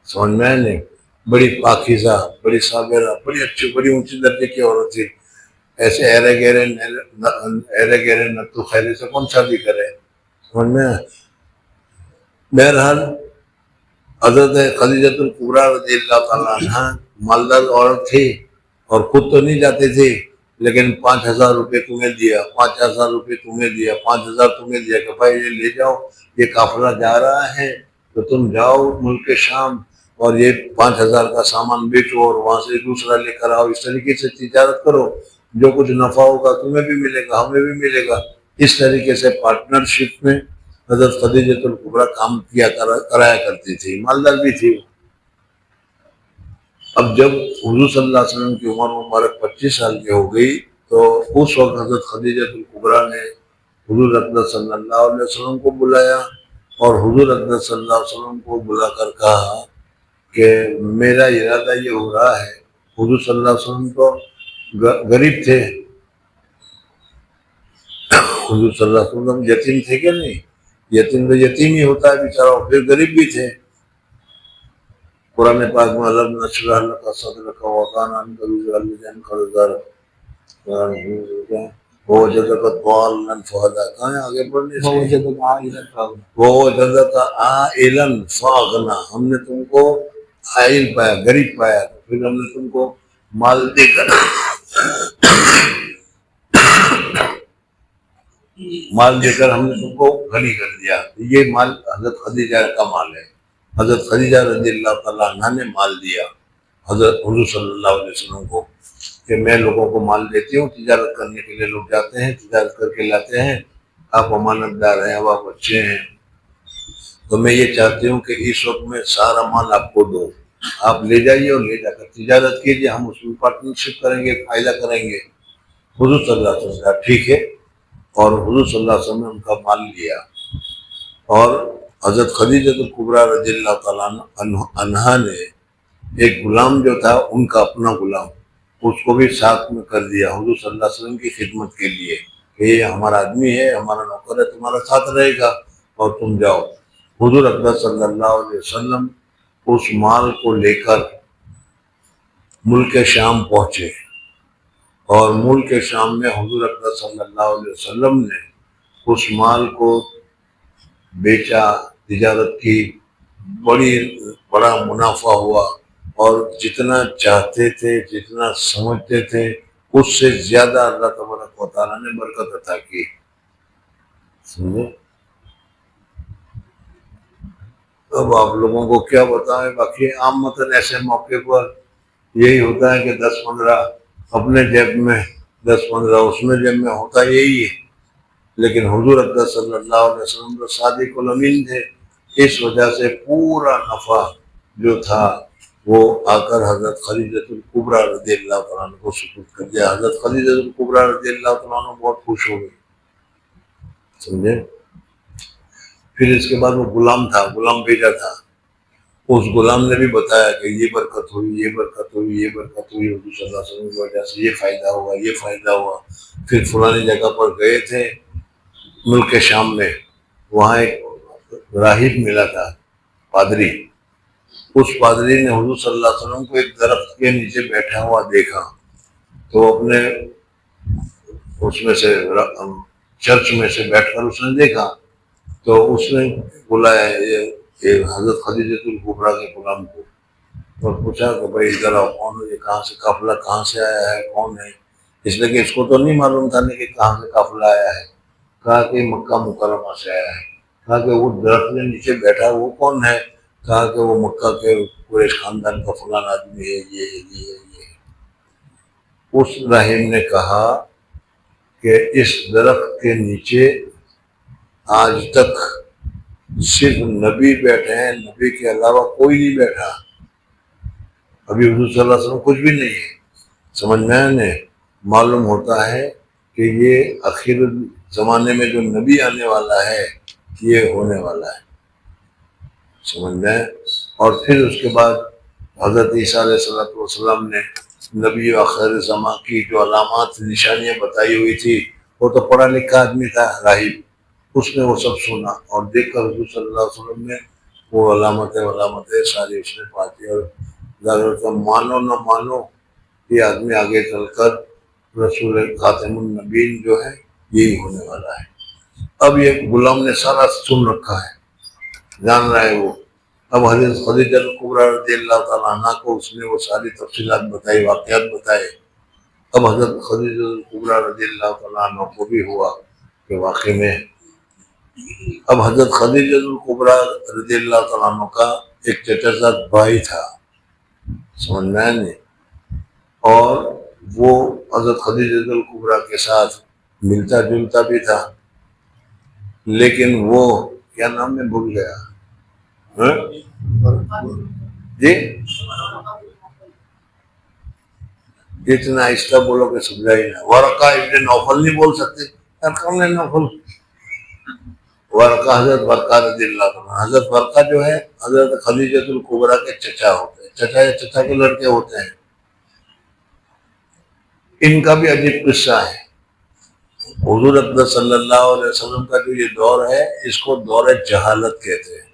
سمجھ میں نہیں؟ بڑی پاکیزہ، بڑی صابرہ، بڑی اچھی، بڑی اونچی درجے کی عورت تھی۔ ایسے ایرے گہرے نتو خیرے سے کون شادی کرے، سمجھ میں؟ بہرحال حضرت خدیجۃ الکبریٰ رضی اللہ تعالیٰ عنہ مالدار عورت تھی اور خود تو نہیں جاتی تھی، لیکن 5,000 روپے تمہیں دیا، 5,000 روپے تمہیں دیا، 5,000 تمہیں دیا کہ بھائی یہ لے جاؤ، یہ قافلہ جا رہا ہے تو تم جاؤ ملک شام اور یہ 5,000 کا سامان بیچو اور وہاں سے دوسرا لے کر آؤ، اس طریقے سے تجارت کرو، جو کچھ نفع ہوگا تمہیں بھی ملے گا، ہمیں بھی ملے گا۔ اس طریقے سے پارٹنرشپ میں حضرت خدیجۃ الکبریٰ کام کرایا کرتی تھی، مالدار بھی تھی۔ اب جب حضور صلی اللہ علیہ وسلم کی عمر مبارک 25 سال کی ہو گئی تو اس وقت حضرت خدیجۃ الکبریٰ نے حضور اکرم صلی اللہ علیہ وسلم کو بلایا اور حضور اکرم صلی اللہ علیہ وسلم کو بلا کر کہا کہ میرا ارادہ یہ ہو رہا ہے۔ حضور صلی اللہ علیہ وسلم تو غریب تھے، حضور صلی اللہ علیہ وسلم یتیم تھے کہ نہیں؟ یتیم تو یتیم ہی ہوتا ہے بیچارہ، پھر غریب بھی تھے۔ قرآن پاک میں علم نشرح لک صدرک ووضعنا عنک وزرک عنک وزرک ووجدک ضالا فہدی، کہاں ہے آگے پڑھنے سے؟ ووجدک عائلا فاغنی، ہم نے تم کو عائل پایا، غریب پایا، پھر ہم نے تم کو مال دے کر ہم نے تم کو غنی کر دیا۔ یہ مال حضرت خدیجہ کا مال ہے، حضرت خدیجہ رضی اللہ تعالیٰ عنہ نے مال دیا حضرت حضور صلی اللہ علیہ وسلم کو کہ میں لوگوں کو مال دیتی ہوں، تجارت کرنے کے لیے لوگ جاتے ہیں، تجارت کر کے لاتے ہیں، آپ امانت دار ہیں، اب آپ اچھے ہیں، تو میں یہ چاہتی ہوں کہ اس وقت میں سارا مال آپ کو دو، آپ لے جائیے اور لے جا کر تجارت کیجیے، ہم اس میں پارٹنرشپ کریں گے، فائدہ کریں گے۔ حضور صلی اللہ علیہ وسلم کہا ٹھیک ہے، اور حضور صلی اللہ علیہ وسلم نے ان کا مال لیا اور حضرت خدیجۃ الکبریٰ رضی اللہ تعالیٰ عنہا نے ایک غلام جو تھا ان کا اپنا غلام، اس کو بھی ساتھ میں کر دیا حضور صلی اللہ علیہ وسلم کی خدمت کے لیے کہ یہ ہمارا آدمی ہے، ہمارا نوکر ہے، تمہارا ساتھ رہے گا اور تم جاؤ۔ حضور اکرم صلی اللہ علیہ وسلم اس مال کو لے کر ملک شام پہنچے اور ملک شام میں حضور اکرم صلی اللہ علیہ وسلم نے اس مال کو بیچا، تجارت کی، بڑا منافع ہوا اور جتنا چاہتے تھے، جتنا سمجھتے تھے، اس سے زیادہ اللہ تبارک و تعالیٰ نے برکت عطا کی، سمجھے؟ اب آپ لوگوں کو کیا بتائیں، باقی عامتاً ایسے موقع پر یہی ہوتا ہے کہ 10-15 اپنے جیب میں، 10-15 اس میں جیب میں، ہوتا یہی ہے، لیکن حضور اکرم صلی اللہ علیہ وسلم تو صادق الامین تھے، اس وجہ سے پورا نفع جو تھا وہ آ کر حضرت خدیجۃ الکبریٰ رضی اللہ تعالیٰ عنہ کو سپرد کر دیا۔ حضرت خدیجۃ الکبریٰ رضی اللہ تعالیٰ عنہ بہت خوش ہو گئی، سمجھے؟ پھر اس کے بعد وہ غلام تھا، غلام بھیجا تھا، اس غلام نے بھی بتایا کہ یہ برکت ہوئی، یہ برکت ہوئی، یہ برکت ہوئی، حضور صلی اللہ علیہ وسلم کی وجہ سے یہ فائدہ ہوا، یہ فائدہ ہوا۔ پھر فلانی جگہ پر گئے تھے ملک شام میں، وہاں ایک راہب ملا تھا، پادری، اس پادری نے حضور صلی اللہ علیہ وسلم کو ایک درخت کے نیچے بیٹھا ہوا دیکھا تو اپنے اس میں سے چرچ میں سے بیٹھ کر اس نے دیکھا تو اس نے بلایا یہ حضرت خدیجۃ الکبریٰ کے غلام کو اور پوچھا کہ بھائی ادھر آؤ، کون ہے یہ، کہاں سے قافلہ کہاں سے آیا ہے، کون ہے؟ اس لیے کہ اس کو تو نہیں معلوم تھا کہ کہاں سے قافلہ آیا ہے۔ کہا کہ مکہ مکرمہ سے آیا ہے۔ کہا کہ وہ درخت کے نیچے بیٹھا وہ کون ہے؟ کہا کہ وہ مکہ کے قریش خاندان کا فلاں آدمی ہے، یہ۔ اس راہب نے کہا کہ اس درخت کے نیچے آج تک صرف نبی بیٹھے ہیں، نبی کے علاوہ کوئی نہیں بیٹھا، ابھی حضور صلی اللہ علیہ وسلم کچھ بھی نہیں ہے۔ سمجھ میں آنے معلوم ہوتا ہے کہ یہ آخر زمانے میں جو نبی آنے والا ہے یہ ہونے والا ہے، سمجھ میں۔ اور پھر اس کے بعد حضرت عیسیٰ علیہ السلام نے نبی آخر زمان کی جو علامات نشانیاں بتائی ہوئی تھی، وہ تو پڑھا لکھا آدمی تھا راہب، اس نے وہ سب سنا اور دیکھ کر حضور صلی اللہ علیہ وسلم نے وہ علامتیں ساری اس نے پا دی، اور ظاہر مانو نہ مانو یہ آدمی آگے چل کر رسول خاتم النبیین جو ہے یہی ہونے والا ہے۔ اب یہ غلام نے سارا سن رکھا ہے، جان رہا ہے وہ۔ اب حضرت خدیجہ الکبریٰ رضی اللہ تعالیٰ عنہ کو اس نے وہ ساری تفصیلات بتائی، واقعات بتائے۔ اب حضرت خدیجہ الکبریٰ رضی اللہ تعالیٰ عنہ کو بھی ہوا کہ واقعی میں اب حضرت خدیجہ الکبریٰ رضی اللہ تعالیٰ عنہ کا ایک چچا زاد بھائی تھا، سمجھ میں آیا نہیں، اور وہ حضرت خدیجہ الکبریٰ کے ساتھ ملتا جلتا بھی تھا، لیکن وہ کیا نام میں بھول گیا جی، اتنا آہستہ بولو کہ سمجھا ہی نہ۔ ورقہ ابن نوفل نہیں بول سکتے، ارقم نے نوفل، ورقہ حضرت ورقہ رضی اللہ عنہ۔ حضرت ورقہ جو ہے حضرت خدیجہ الکبریٰ کے چچا ہوتے ہیں، چچا یا چچا کے لڑکے ہوتے ہیں۔ ان کا بھی عجیب قصہ ہے۔ حضور اقدس صلی اللہ علیہ وسلم کا جو یہ دور ہے اس کو دور جہالت کہتے ہیں،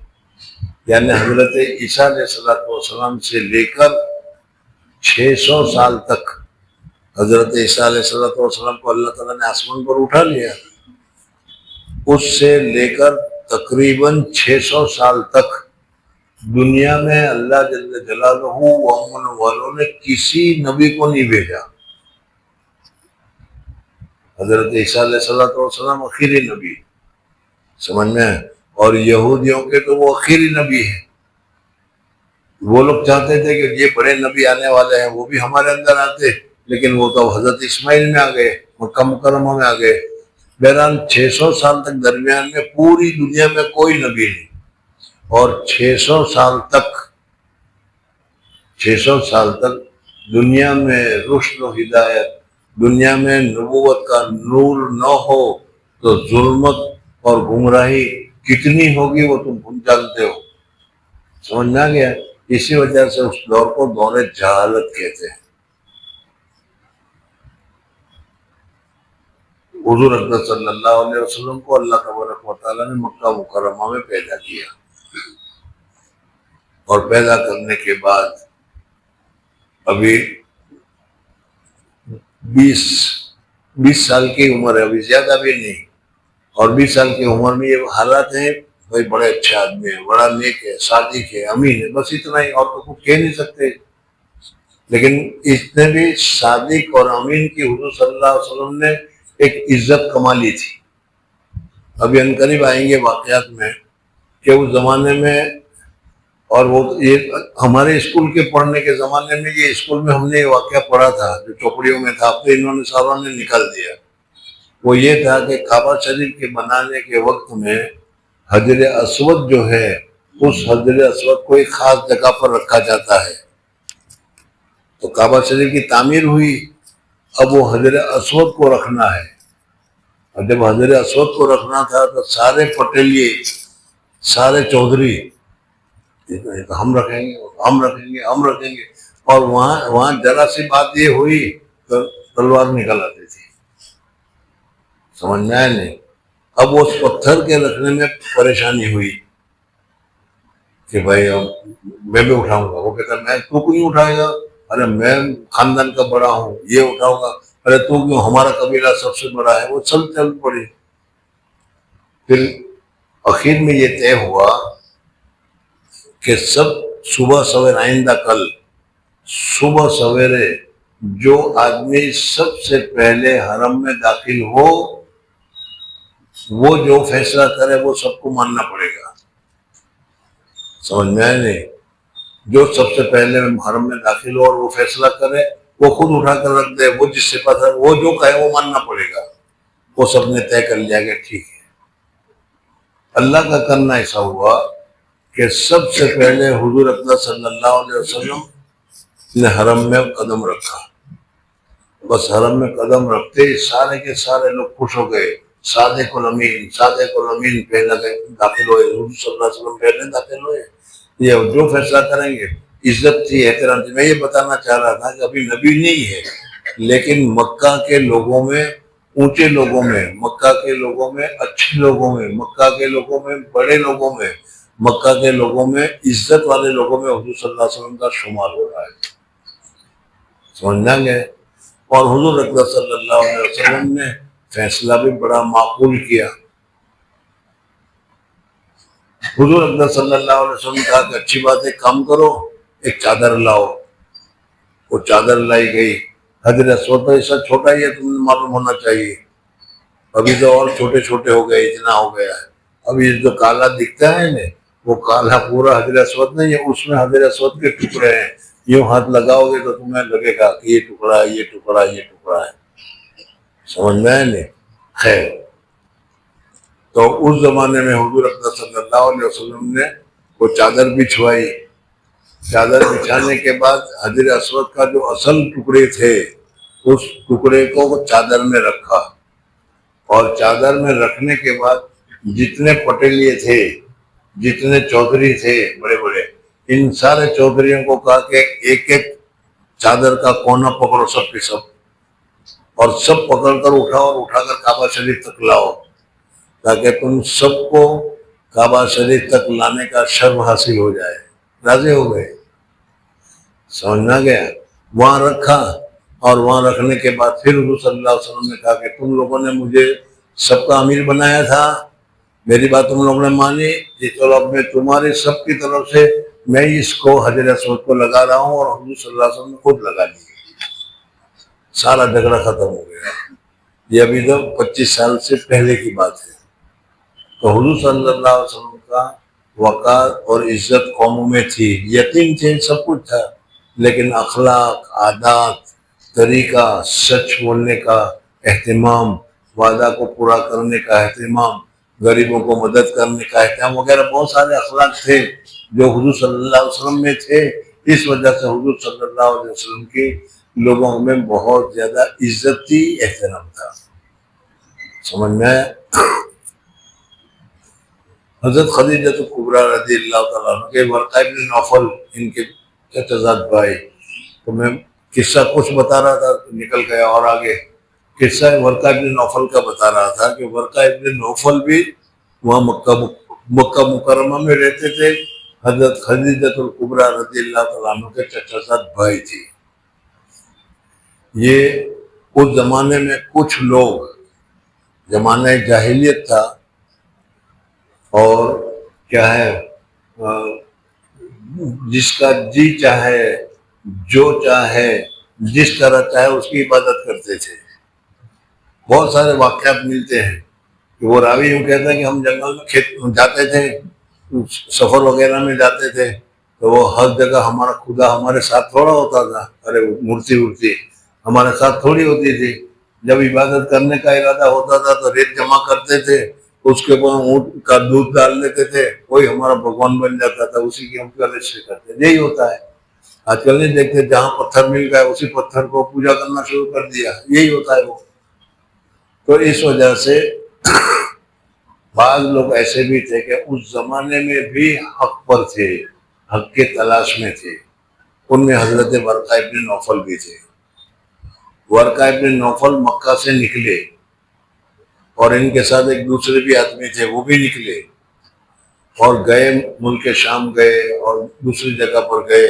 یعنی حضرت عیسیٰ علیہ السلام سے لے کر 600 سال تک حضرت عیسیٰ علیہ السلام کو اللہ تعالیٰ نے آسمان پر اٹھا لیا، اس سے لے کر تقریباً 600 سال تک دنیا میں اللہ جل جلالہ و امن والوں نے کسی نبی کو نہیں بھیجا۔ حضرت عیسیٰ علیہ السلام آخری نبی، سمجھ میں ہے، اور یہودیوں کے تو وہ آخری نبی ہے۔ وہ لوگ چاہتے تھے کہ یہ بڑے نبی آنے والے ہیں، وہ بھی ہمارے اندر آتے، لیکن وہ تو حضرت اسماعیل میں آ گئے، مکہ مکرمہ میں آ گئے۔ بہرحال 600 سال تک درمیان میں پوری دنیا میں کوئی نبی نہیں، اور 600 سال تک دنیا میں رشد و ہدایت، دنیا میں نبوت کا نور نہ ہو تو ظلمت اور گمراہی کتنی ہوگی وہ تم جانتے ہو، سمجھ میں آ گیا۔ اسی وجہ سے اس دور کو دور جہالت کہتے ہیں۔ حضور اقدس صلی اللہ علیہ وسلم کو اللہ تبارک و تعالیٰ نے مکہ مکرمہ میں پیدا کیا، اور پیدا کرنے کے بعد ابھی 20 سال کی عمر ہے، ابھی زیادہ بھی نہیں، اور 20 سال کی عمر میں یہ حالات ہیں، بھائی بڑے اچھے آدمی ہیں، بڑا نیک ہے، صادق ہے، امین ہے، بس اتنا ہی، اور تو کچھ کہہ نہیں سکتے۔ لیکن اس نے بھی صادق اور امین کی حضور صلی اللہ علیہ وسلم نے ایک عزت کما لی تھی۔ ابھی عنقریب آئیں گے واقعات میں کہ اس زمانے میں، اور وہ یہ ہمارے اسکول کے پڑھنے کے زمانے میں، یہ اسکول میں ہم نے یہ واقعہ پڑھا تھا جو چوپڑیوں میں تھا، تو انہوں نے ساروں نے نکال دیا۔ وہ یہ تھا کہ کعبہ شریف کے بنانے کے وقت میں حجر اسود جو ہے، اس حجر اسود کو ایک خاص جگہ پر رکھا جاتا ہے۔ تو کعبہ شریف کی تعمیر ہوئی، اب وہ حجر اسود کو رکھنا ہے، اور جب حجر اسود کو رکھنا تھا تو سارے پٹیلیے، سارے چودھری ہم رکھیں گے، ہم رکھیں گے، ہم رکھیں گے، اور وہاں ذرا سی بات یہ ہوئی تو تلوار نکل آتی تھی، سمجھ میں آیا نہیں۔ اب اس پتھر کے رکھنے میں پریشانی ہوئی کہ بھائی اب میں بھی اٹھاؤں گا، وہ کہتا میں، تو کیوں اٹھائے گا؟ ارے میں خاندان کا بڑا ہوں، یہ اٹھاؤں گا۔ ارے تو کیوں؟ ہمارا قبیلہ سب سے بڑا ہے۔ وہ چل پڑی۔ پھر آخر میں یہ طے ہوا کہ سب صبح سویرے، آئندہ کل صبح سویرے جو آدمی سب سے پہلے حرم میں داخل ہو، وہ جو فیصلہ کرے وہ سب کو ماننا پڑے گا، سمجھ میں آئے نہیں؟ جو سب سے پہلے حرم میں داخل ہو اور وہ فیصلہ کرے وہ خود اٹھا کر رکھ دے، وہ جس سے پتہ وہ جو کہے وہ ماننا پڑے گا، وہ سب نے طے کر لیا کہ ٹھیک ہے۔ اللہ کا کرنا ایسا ہوا کہ سب سے پہلے حضور اقدس صلی اللہ علیہ وسلم نے حرم میں قدم رکھا، بس حرم میں قدم رکھتے ہی سارے کے سارے لوگ خوش ہو گئے، صادق الامین پہلے داخل ہوئے، حضور صلی اللہ علیہ وسلم پہلے داخل ہوئے، یہ جو فیصلہ کریں گے۔ عزت تھی، احترام تھی۔ میں یہ بتانا چاہ رہا تھا کہ ابھی نبی نہیں ہے، لیکن مکہ کے لوگوں میں، اونچے لوگوں میں، مکہ کے لوگوں میں، اچھے لوگوں میں، مکہ کے لوگوں میں، بڑے لوگوں میں، مکہ کے لوگوں میں، عزت والے لوگوں میں حضور صلی اللہ علیہ وسلم کا شمار ہو رہا ہے، سمجھنا گے۔ اور حضور اکرم صلی اللہ علیہ وسلم نے فیصلہ بھی بڑا معقول کیا۔ حضور اکرم صلی اللہ علیہ وسلم نے کہا کہ اچھی بات ہے، کام کرو، ایک چادر لاؤ۔ وہ چادر لائی گئی۔ حجر اسود ایسا چھوٹا ہی ہے، تمہیں معلوم ہونا چاہیے، ابھی تو اور چھوٹے چھوٹے ہو گئے، اتنا ہو گیا ہے۔ ابھی جو کالا دکھتا ہے نا، وہ کالا پورا حجر اسود نہیں ہے، اس میں حجر اسود کے ٹکڑے ہیں، یوں ہاتھ لگاؤ گے تو تمہیں لگے گا کہ یہ ٹکڑا ہے، یہ ٹکڑا ہے، یہ ٹکڑا ہے، سمجھ میں آئے نہیں؟ خیر، تو اس زمانے میں حضور اکرم صلی اللہ علیہ وسلم نے وہ چادر بچھوائی۔ چادر بچھانے کے بعد حجر اسود کا جو اصل ٹکڑے تھے، اس ٹکڑے کو وہ چادر میں رکھا، اور چادر میں رکھنے کے بعد جتنے پٹیلیے تھے، جتنے چودھری تھے بڑے بڑے، ان سارے چودھریوں کو کہا کہ ایک ایک چادر کا کونا پکڑو، سب کے سب، اور سب پکڑ کر اٹھاؤ، اور اٹھا کر کعبہ شریف تک لاؤ، تاکہ تم سب کو کعبہ شریف تک لانے کا شرف حاصل ہو جائے۔ راضی ہو گئے، سمجھنا گیا؟ وہاں رکھا، اور وہاں رکھنے کے بعد پھر حضور صلی اللہ علیہ وسلم نے کہا کہ تم لوگوں نے مجھے سب کا امیر بنایا تھا، میری بات تم لوگوں نے مانی، جی چلو اب میں تمہاری سب کی طرف سے میں اس کو حجر اسود کو لگا رہا ہوں، اور حضور صلی اللہ علیہ وسلم نے خود لگا دی۔ سارا جھگڑا ختم ہو گیا۔ یہ ابھی تو 25 سال سے پہلے کی بات ہے۔ تو حضور صلی اللہ علیہ وسلم کا وقار اور عزت قوموں میں تھی، یقین تھے، سب کچھ تھا، لیکن اخلاق، عادات، طریقہ، سچ بولنے کا اہتمام، وعدہ کو پورا کرنے کا اہتمام، غریبوں کو مدد کرنے کا اہتمام وغیرہ بہت سارے اخلاق تھے جو حضور صلی اللہ علیہ وسلم میں تھے۔ اس وجہ سے حضور صلی اللہ علیہ وسلم کی لوگوں میں بہت زیادہ عزت تھی، احترام تھا، سمجھ میں آیا؟ حضرت خدیجہ کبریٰ رضی اللہ تعالیٰ عنہ کے ورقہ بن نوفل، ان کے چچا زاد بھائی، تو میں قصہ کچھ بتا رہا تھا، نکل گیا اور آگے قصہ ورقہ بن نوفل کا بتا رہا تھا کہ ورقہ بن نوفل بھی وہاں مکہ مکرمہ میں رہتے تھے، حضرت خدیجہ کبریٰ رضی اللہ تعالیٰ عنہ کے چچا زاد بھائی تھی۔ یہ اس زمانے میں کچھ لوگ، زمانہ جاہلیت تھا، اور کیا ہے، جس کا جی چاہے، جو چاہے، جس طرح چاہے اس کی عبادت کرتے تھے۔ بہت سارے واقعات ملتے ہیں کہ وہ راوی یوں کہتے ہیں کہ ہم جنگل میں کھیت جاتے تھے، سفر وغیرہ میں جاتے تھے، تو وہ ہر جگہ ہمارا خدا ہمارے ساتھ تھوڑا ہوتا تھا، ارے مورتی وورتی ہمارے ساتھ تھوڑی ہوتی تھی۔ جب عبادت کرنے کا ارادہ ہوتا تھا تو ریت جمع کرتے تھے، اس کے بعد اونٹ کا دودھ ڈال لیتے تھے، وہی ہمارا بھگوان بن جاتا تھا، اسی کی ہم سے کرتے۔ یہی ہوتا ہے، آج کل نہیں دیکھتے جہاں پتھر مل گیا اسی پتھر کو پوجا کرنا شروع کر دیا، یہی ہوتا ہے وہ۔ تو اس وجہ سے بعض لوگ ایسے بھی تھے کہ اس زمانے میں بھی حق پر تھے، حق کے تلاش میں تھے، ان میں حضرت ورقہ بن نوفل بھی تھے۔ ورقہ بن نوفل مکہ سے نکلے، اور ان کے ساتھ ایک دوسرے بھی آدمی تھے، وہ بھی نکلے اور گئے، ملک شام گئے، اور دوسری جگہ پر گئے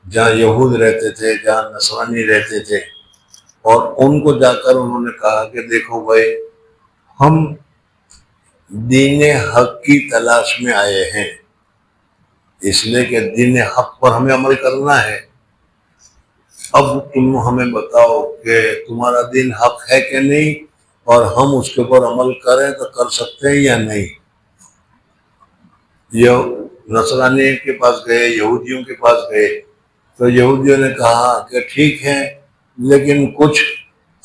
جہاں یہود رہتے تھے، جہاں نصرانی رہتے تھے، اور ان کو جا کر انہوں نے کہا کہ دیکھو بھائی، ہم دین حق کی تلاش میں آئے ہیں، اس لیے کہ دین حق پر ہمیں عمل کرنا ہے۔ اب تم ہمیں بتاؤ کہ تمہارا دین حق ہے کہ نہیں، اور ہم اس کے اوپر عمل کریں تو کر سکتے ہیں یا نہیں۔ یہ نصرانی کے پاس گئے، یہودیوں کے پاس گئے، تو یہودیوں نے کہا کہ ٹھیک ہے، لیکن کچھ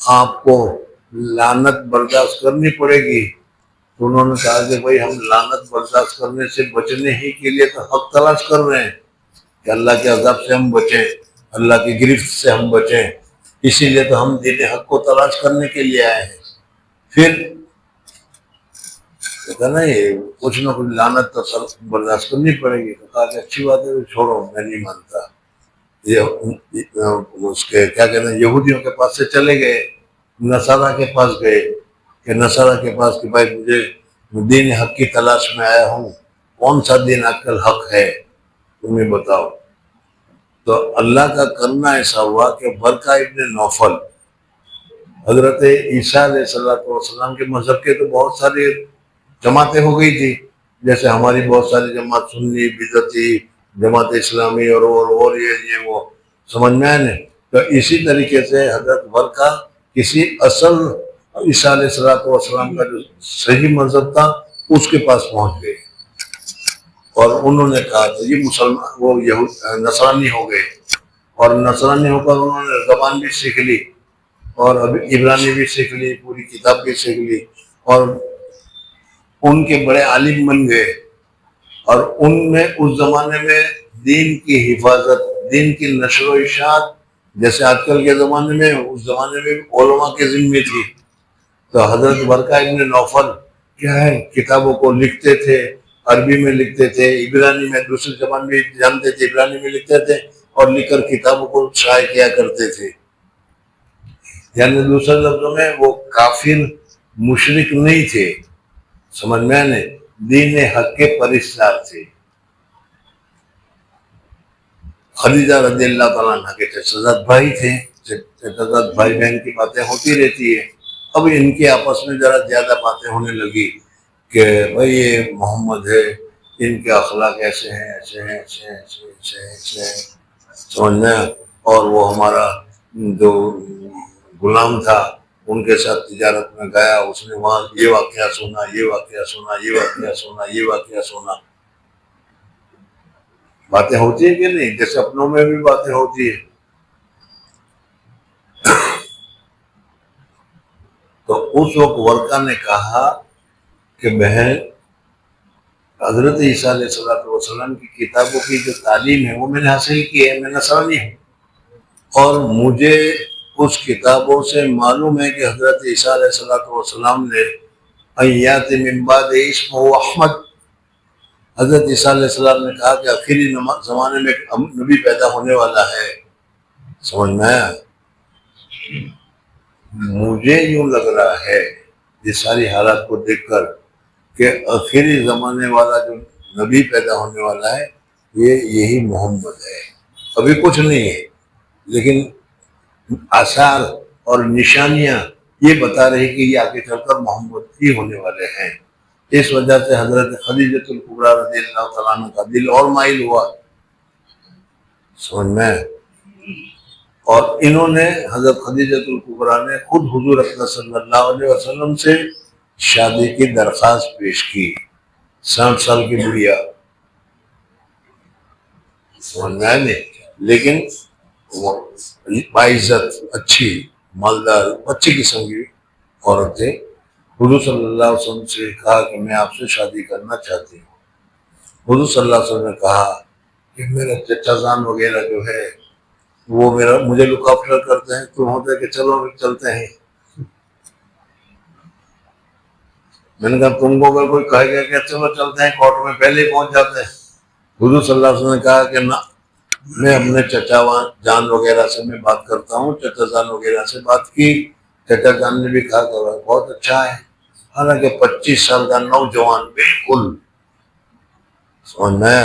آپ کو لعنت برداشت کرنی پڑے گی. تو انہوں نے کہا کہ بھائی ہم لعنت برداشت کرنے سے بچنے ہی کے لیے تو حق تلاش کر رہے ہیں کہ اللہ کے عذاب سے ہم بچیں, اللہ کی گرفت سے ہم بچیں, اسی لیے تو ہم دین حق کو تلاش کرنے کے لیے آئے ہیں. پھر کہتا نا یہ کچھ نہ کچھ لعنت تو سب برداشت کرنی پڑے گی. تو کہا کہ اچھی بات ہے, چھوڑو میں نہیں مانتا. یہ اس کے کیا کہتے ہیں یہودیوں کے پاس سے چلے گئے, نصارہ کے پاس گئے کہ نصارہ کے پاس کہ بھائی مجھے دین حق کی تلاش میں آیا ہوں, کون سا دین آج کل حق ہے تمہیں بتاؤ. تو اللہ کا کرنا ایسا ہوا کہ برقہ ابن نوفل, حضرت عیسیٰ علیہ السلام کے مذہب کے تو بہت ساری جماعتیں ہو گئی تھی, جیسے ہماری بہت ساری جماعت سنی, بدعتی, جماعت اسلامی اور یہ وہ, سمجھ میں آئے. تو اسی طریقے سے حضرت برقہ کسی اصل عیسیٰ علیہ السلام کا جو صحیح مذہب تھا اس کے پاس پہنچ گئے, اور انہوں نے کہا کہ یہ مسلمان وہ نصرانی ہو گئے, اور نصرانی ہو کر انہوں نے زبان بھی سیکھ لی, اور ابھی عبرانی بھی سیکھ لی, پوری کتاب بھی سیکھ لی, اور ان کے بڑے عالم بن گئے. اور ان میں اس زمانے میں دین کی حفاظت, دین کی نشر و اشاعت جیسے آج کل کے زمانے میں, اس زمانے میں علماء کے ذمے تھی. تو حضرت برقہ ابن نوفل کیا ہے کتابوں کو لکھتے تھے, عربی میں لکھتے تھے, عبرانی میں, دوسری زبان بھی جانتے تھے, عبرانی میں لکھتے تھے, اور لکھ کر کتابوں کو شائع کیا کرتے تھے. یعنی دوسرے لفظوں میں وہ کافر مشرک نہیں تھے, سمجھ میں آنے, دین حق کے پرستار تھے. خدیجہ رضی اللہ تعالیٰ عنہ کے چچا بھائی تھے, چچا بھائی بہن کی باتیں ہوتی رہتی ہے. اب ان کے آپس میں ذرا زیادہ باتیں ہونے لگی کہ بھائی یہ محمد ہے, ان کے اخلاق ایسے ہیں, ایسے ہیں, ایسے ہیں, ایسے ہیں, ایسے ہیں, سمجھنا. اور وہ ہمارا جو غلام تھا ان کے ساتھ تجارت میں گیا, اس نے وہاں یہ واقعہ سنا, یہ واقعہ سنا, یہ واقعہ سنا, یہ واقعہ سنا. باتیں ہوتی ہیں کہ نہیں, جیسے اپنوں میں بھی باتیں ہوتی ہیں. تو اس وقت ورقہ نے کہا کہ بہن حضرت عیسیٰ علیہ السلام کی کتابوں کی جو تعلیم ہے وہ میں نے حاصل کی ہے, میں نصرانی ہوں, اور مجھے اس کتابوں سے معلوم ہے کہ حضرت عیسیٰ علیہ السلام نے ایات من بعد اسمہ احمد, حضرت عیسیٰ علیہ السلام نے کہا کہ آخری زمانے میں نبی پیدا ہونے والا ہے. سمجھ میں آیا. مجھے یوں لگ رہا ہے یہ ساری حالات کو دیکھ کر کہ آخری زمانے والا جو نبی پیدا ہونے والا ہے یہی محمد ہے. ابھی کچھ نہیں ہے, لیکن آثار اور نشانیاں یہ بتا رہی کہ یہ آگے چل کر محمد ہی ہونے والے ہیں. اس وجہ سے حضرت خدیجۃ الکبریٰ رضی اللہ تعالیٰ عنہ کا دل اور مائل ہوا, سمجھ میں. اور انہوں نے حضرت خدیجۃ الکبریٰ نے خود حضور اکرم صلی اللہ علیہ وسلم سے شادی کی درخواست پیش کی. 60 سال کی بڑھیا, سمجھ میں آئے, لیکن باعزت, اچھی مالدار, اچھی قسم کی عورت تھے. حضور صلی اللہ علیہ وسلم سے کہا کہ میں آپ سے شادی کرنا چاہتی ہوں. حضور صلی اللہ علیہ وسلم نے کہا کہ میرا چچا جان وغیرہ جو ہے وہ مجھے لک آفٹر کرتے ہیں, تم ہوتے کہ چلو چلتے ہیں. میں نے کہا تم کو اگر کوئی کہے گا کہ چلو چلتے ہیں, کورٹ میں پہلے ہی پہنچ جاتے ہیں. حضور صلی اللہ علیہ وسلم نے کہا کہ نہ, میں اپنے چچا جان وغیرہ سے میں بات کرتا ہوں. چچا جان وغیرہ سے بات کی, چچا جان نے بھی کہا کہ بہت اچھا ہے. حالانکہ 25 سال کا نوجوان بالکل, سمجھ میں.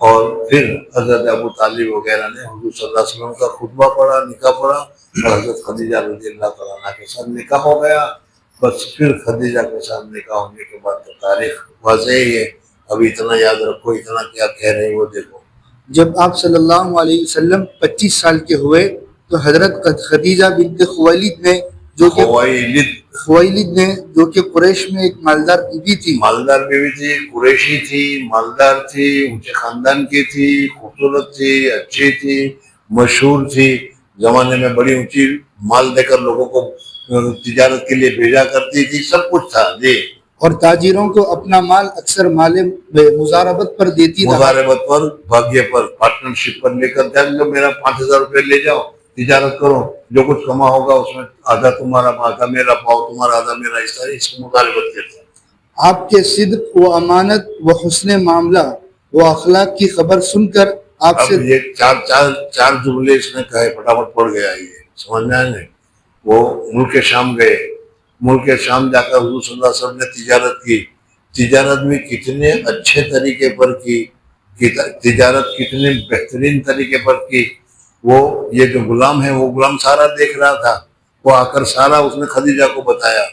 اور پھر حضرت ابو طالب وغیرہ نے حضور صلی اللہ علیہ وسلم کا خطبہ پڑھا, نکاح پڑھا, اور حضرت خدیجہ رضی اللہ تعالیٰ عنہ کے ساتھ نکاح ہو گیا. بس پھر خدیجہ کے ساتھ نکاح ہونے کے بعد تو تاریخ واضح ہی ہے. ابھی اتنا یاد رکھو, اتنا کیا کہہ رہے ہیں وہ دیکھو.
جب آپ صلی اللہ علیہ وسلم 25 سال کے ہوئے تو حضرت خدیجہ بنت خویلد نے جو کہ قریش میں ایک مالدار بیوی تھی,
قریشی تھی, مالدار تھی, اونچے خاندان کی تھی, خوبصورت تھی, اچھی تھی, مشہور تھی. زمانے میں بڑی اونچی مال دے کر لوگوں کو تجارت کے لیے بھیجا کرتی تھی، سب کچھ تھا جی.
اور تاجروں کو اپنا مال اکثر مال مزاربت پر دیتی رہا.
مضاربت پر، بھاگیہ پر، پارٹنرشپ پر لے کر جو میرا 5,000 روپے لے جاؤ، تجارت کرو، جو کچھ کما ہوگا اس میں آدھا تمہارا، آدھا میرا، پاؤ تمہارا، آدھا میرا، اس طرح اس کی مضاربت کرتا ہے.
آپ کے صدق و امانت و حسن معاملہ و اخلاق کی خبر سن کر آپ سے
اب یہ چار جملے اس نے کہے، پھٹافٹ پڑ گیا. یہ سمجھ میں آئے. وہ ملک شام گئے. ملک شام جا کر حضور صلی اللہ علیہ وسلم نے تجارت کی. تجارت بھی کتنے اچھے طریقے پر کی، تجارت کتنے بہترین طریقے پر کی. وہ یہ جو غلام ہے، وہ غلام سارا دیکھ رہا تھا. وہ آ کر سارا اس نے خدیجہ کو بتایا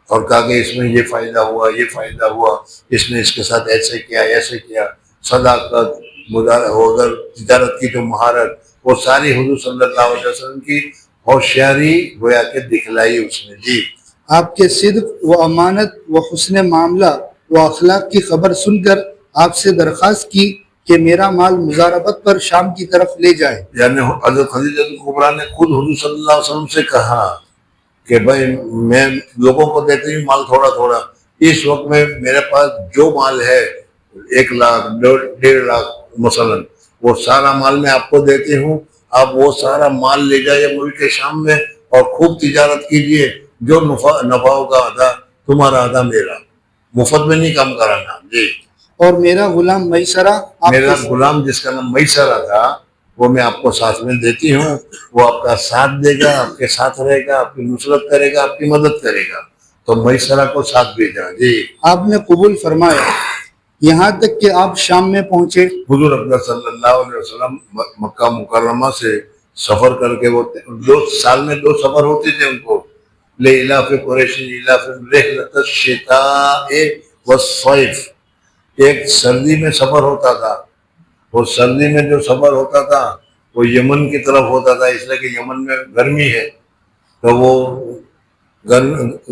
اور کہا کہ اس میں یہ فائدہ ہوا، یہ فائدہ ہوا، اس نے اس کے ساتھ ایسے کیا، ایسے کیا. صداقت، ادھر تجارت کی جو مہارت، وہ ساری حضور صلی اللہ علیہ وسلم کی ہوشیاری گویا کہ دکھلائی اس نے جی.
آپ کے صدق و امانت و حسن معاملہ و اخلاق کی خبر سن کر آپ سے درخواست کی کہ میرا مال مزاربت پر شام کی طرف لے جائے.
یعنی حضرت خدیجہ کبریٰ نے خود حضور صلی اللہ علیہ وسلم سے کہا کہ بھائی میں لوگوں کو دیتی ہوں مال تھوڑا تھوڑا، اس وقت میں میرے پاس جو مال ہے 1 لاکھ 1.5 لاکھ مثلا، وہ سارا مال میں آپ کو دیتی ہوں. آپ وہ سارا مال لے جائیے ملک شام میں اور خوب تجارت کیجئے. جو نفع ہوگا آدھا تمہارا، آدھا میرا. مفت میں نہیں کام کرانا جی.
اور میرا غلام میسرہ،
میرا غلام جس کا نام میسرہ تھا، وہ میں آپ کو ساتھ میں دیتی ہوں. وہ آپ کا ساتھ دے گا، آپ کے ساتھ رہے گا، آپ کی نصرت کرے گا، آپ کی مدد کرے گا. تو میسرہ کو ساتھ بھیجا جی.
آپ نے قبول فرمایا یہاں تک کہ آپ شام میں پہنچے.
حضور اکبر صلی اللہ علیہ وسلم مکہ مکرمہ سے سفر کر کے، وہ 2 سال میں 2 سفر ہوتے تھے ان کو. لِإِلَافِ قُرَيْشٍ إِيلَافِهِمْ رِحْلَةَ الشِّتَاءِ وَالصَّيْفِ. ایک سردی میں سفر ہوتا تھا. وہ سردی میں جو سفر ہوتا تھا وہ یمن کی طرف ہوتا تھا، اس لیے کہ یمن میں گرمی ہے. تو وہ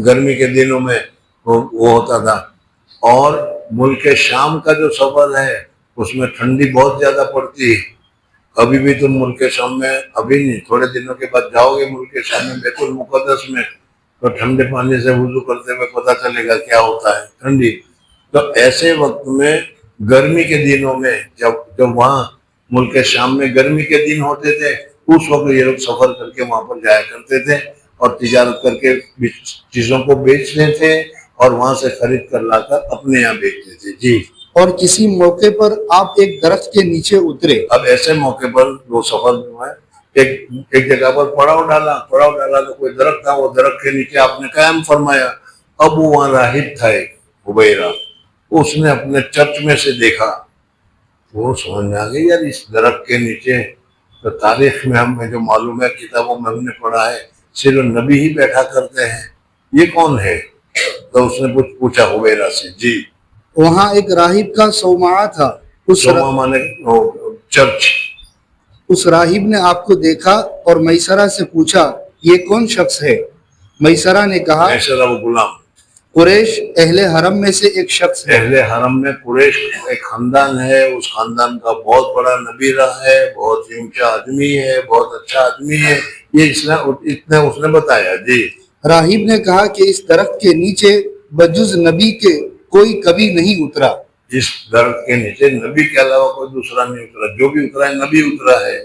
گرمی کے دنوں میں وہ ہوتا تھا. اور ملک شام کا جو سفر ہے اس میں ٹھنڈی بہت زیادہ پڑتی ہے. ابھی بھی تم ملک شام میں، ابھی نہیں، تھوڑے دنوں کے بعد جاؤ گے ملک شام میں، بیت المقدس میں، تو ٹھنڈے پانی سے وضو کرتے ہوئے پتہ چلے گا کیا ہوتا ہے ٹھنڈی. تو ایسے وقت میں گرمی کے دنوں میں جب وہاں ملک شام میں گرمی کے دن ہوتے تھے، اس وقت یہ لوگ سفر کر کے وہاں پر جایا کرتے تھے اور تجارت کر کے چیزوں کو بیچتے تھے اور وہاں سے خرید کر لا کر اپنے یہاں بیچتے تھے جی.
اور کسی موقع پر آپ ایک درخت کے نیچے اترے.
اب ایسے موقع پر وہ سفر جو ہے ایک جگہ پر پڑاؤ ڈالا تو کوئی درخت تھا، وہ درخت کے نیچے آپ نے قیام فرمایا. اب وہ وہاں راہب تھا ایک حبیرہ، اس نے اپنے چرچ میں سے دیکھا. وہ سمجھ میں آ گئی یار اس درخت کے نیچے تو تاریخ میں ہمیں جو معلوم ہے، کتابوں میں ہم نے پڑھا ہے، صرف نبی ہی بیٹھا کرتے ہیں، یہ کون ہے؟ تو اس نے کچھ پوچھا حبیرہ سے جی.
وہاں ایک راہب کا صومعہ تھا.
صومعہ مانے چرچ.
اس راہب نے آپ کو دیکھا اور میسرہ سے پوچھا یہ کون شخص ہے؟ میسرہ نے کہا
میسرہ وہ غلام،
قریش اہل حرم میں سے ایک شخص ہے.
اہل حرم میں قریش ایک خاندان ہے، اس خاندان کا بہت بڑا نبی رہا ہے، بہت ہی اونچا آدمی ہے، بہت اچھا آدمی ہے. یہ اس نے بتایا جی.
راہب نے کہا کہ اس درخت کے نیچے بجز نبی کے کوئی کبھی نہیں اترا.
اس درخت کے نیچے نبی کے علاوہ کوئی دوسرا نہیں اترا، جو بھی اترا ہے نبی اترا ہے.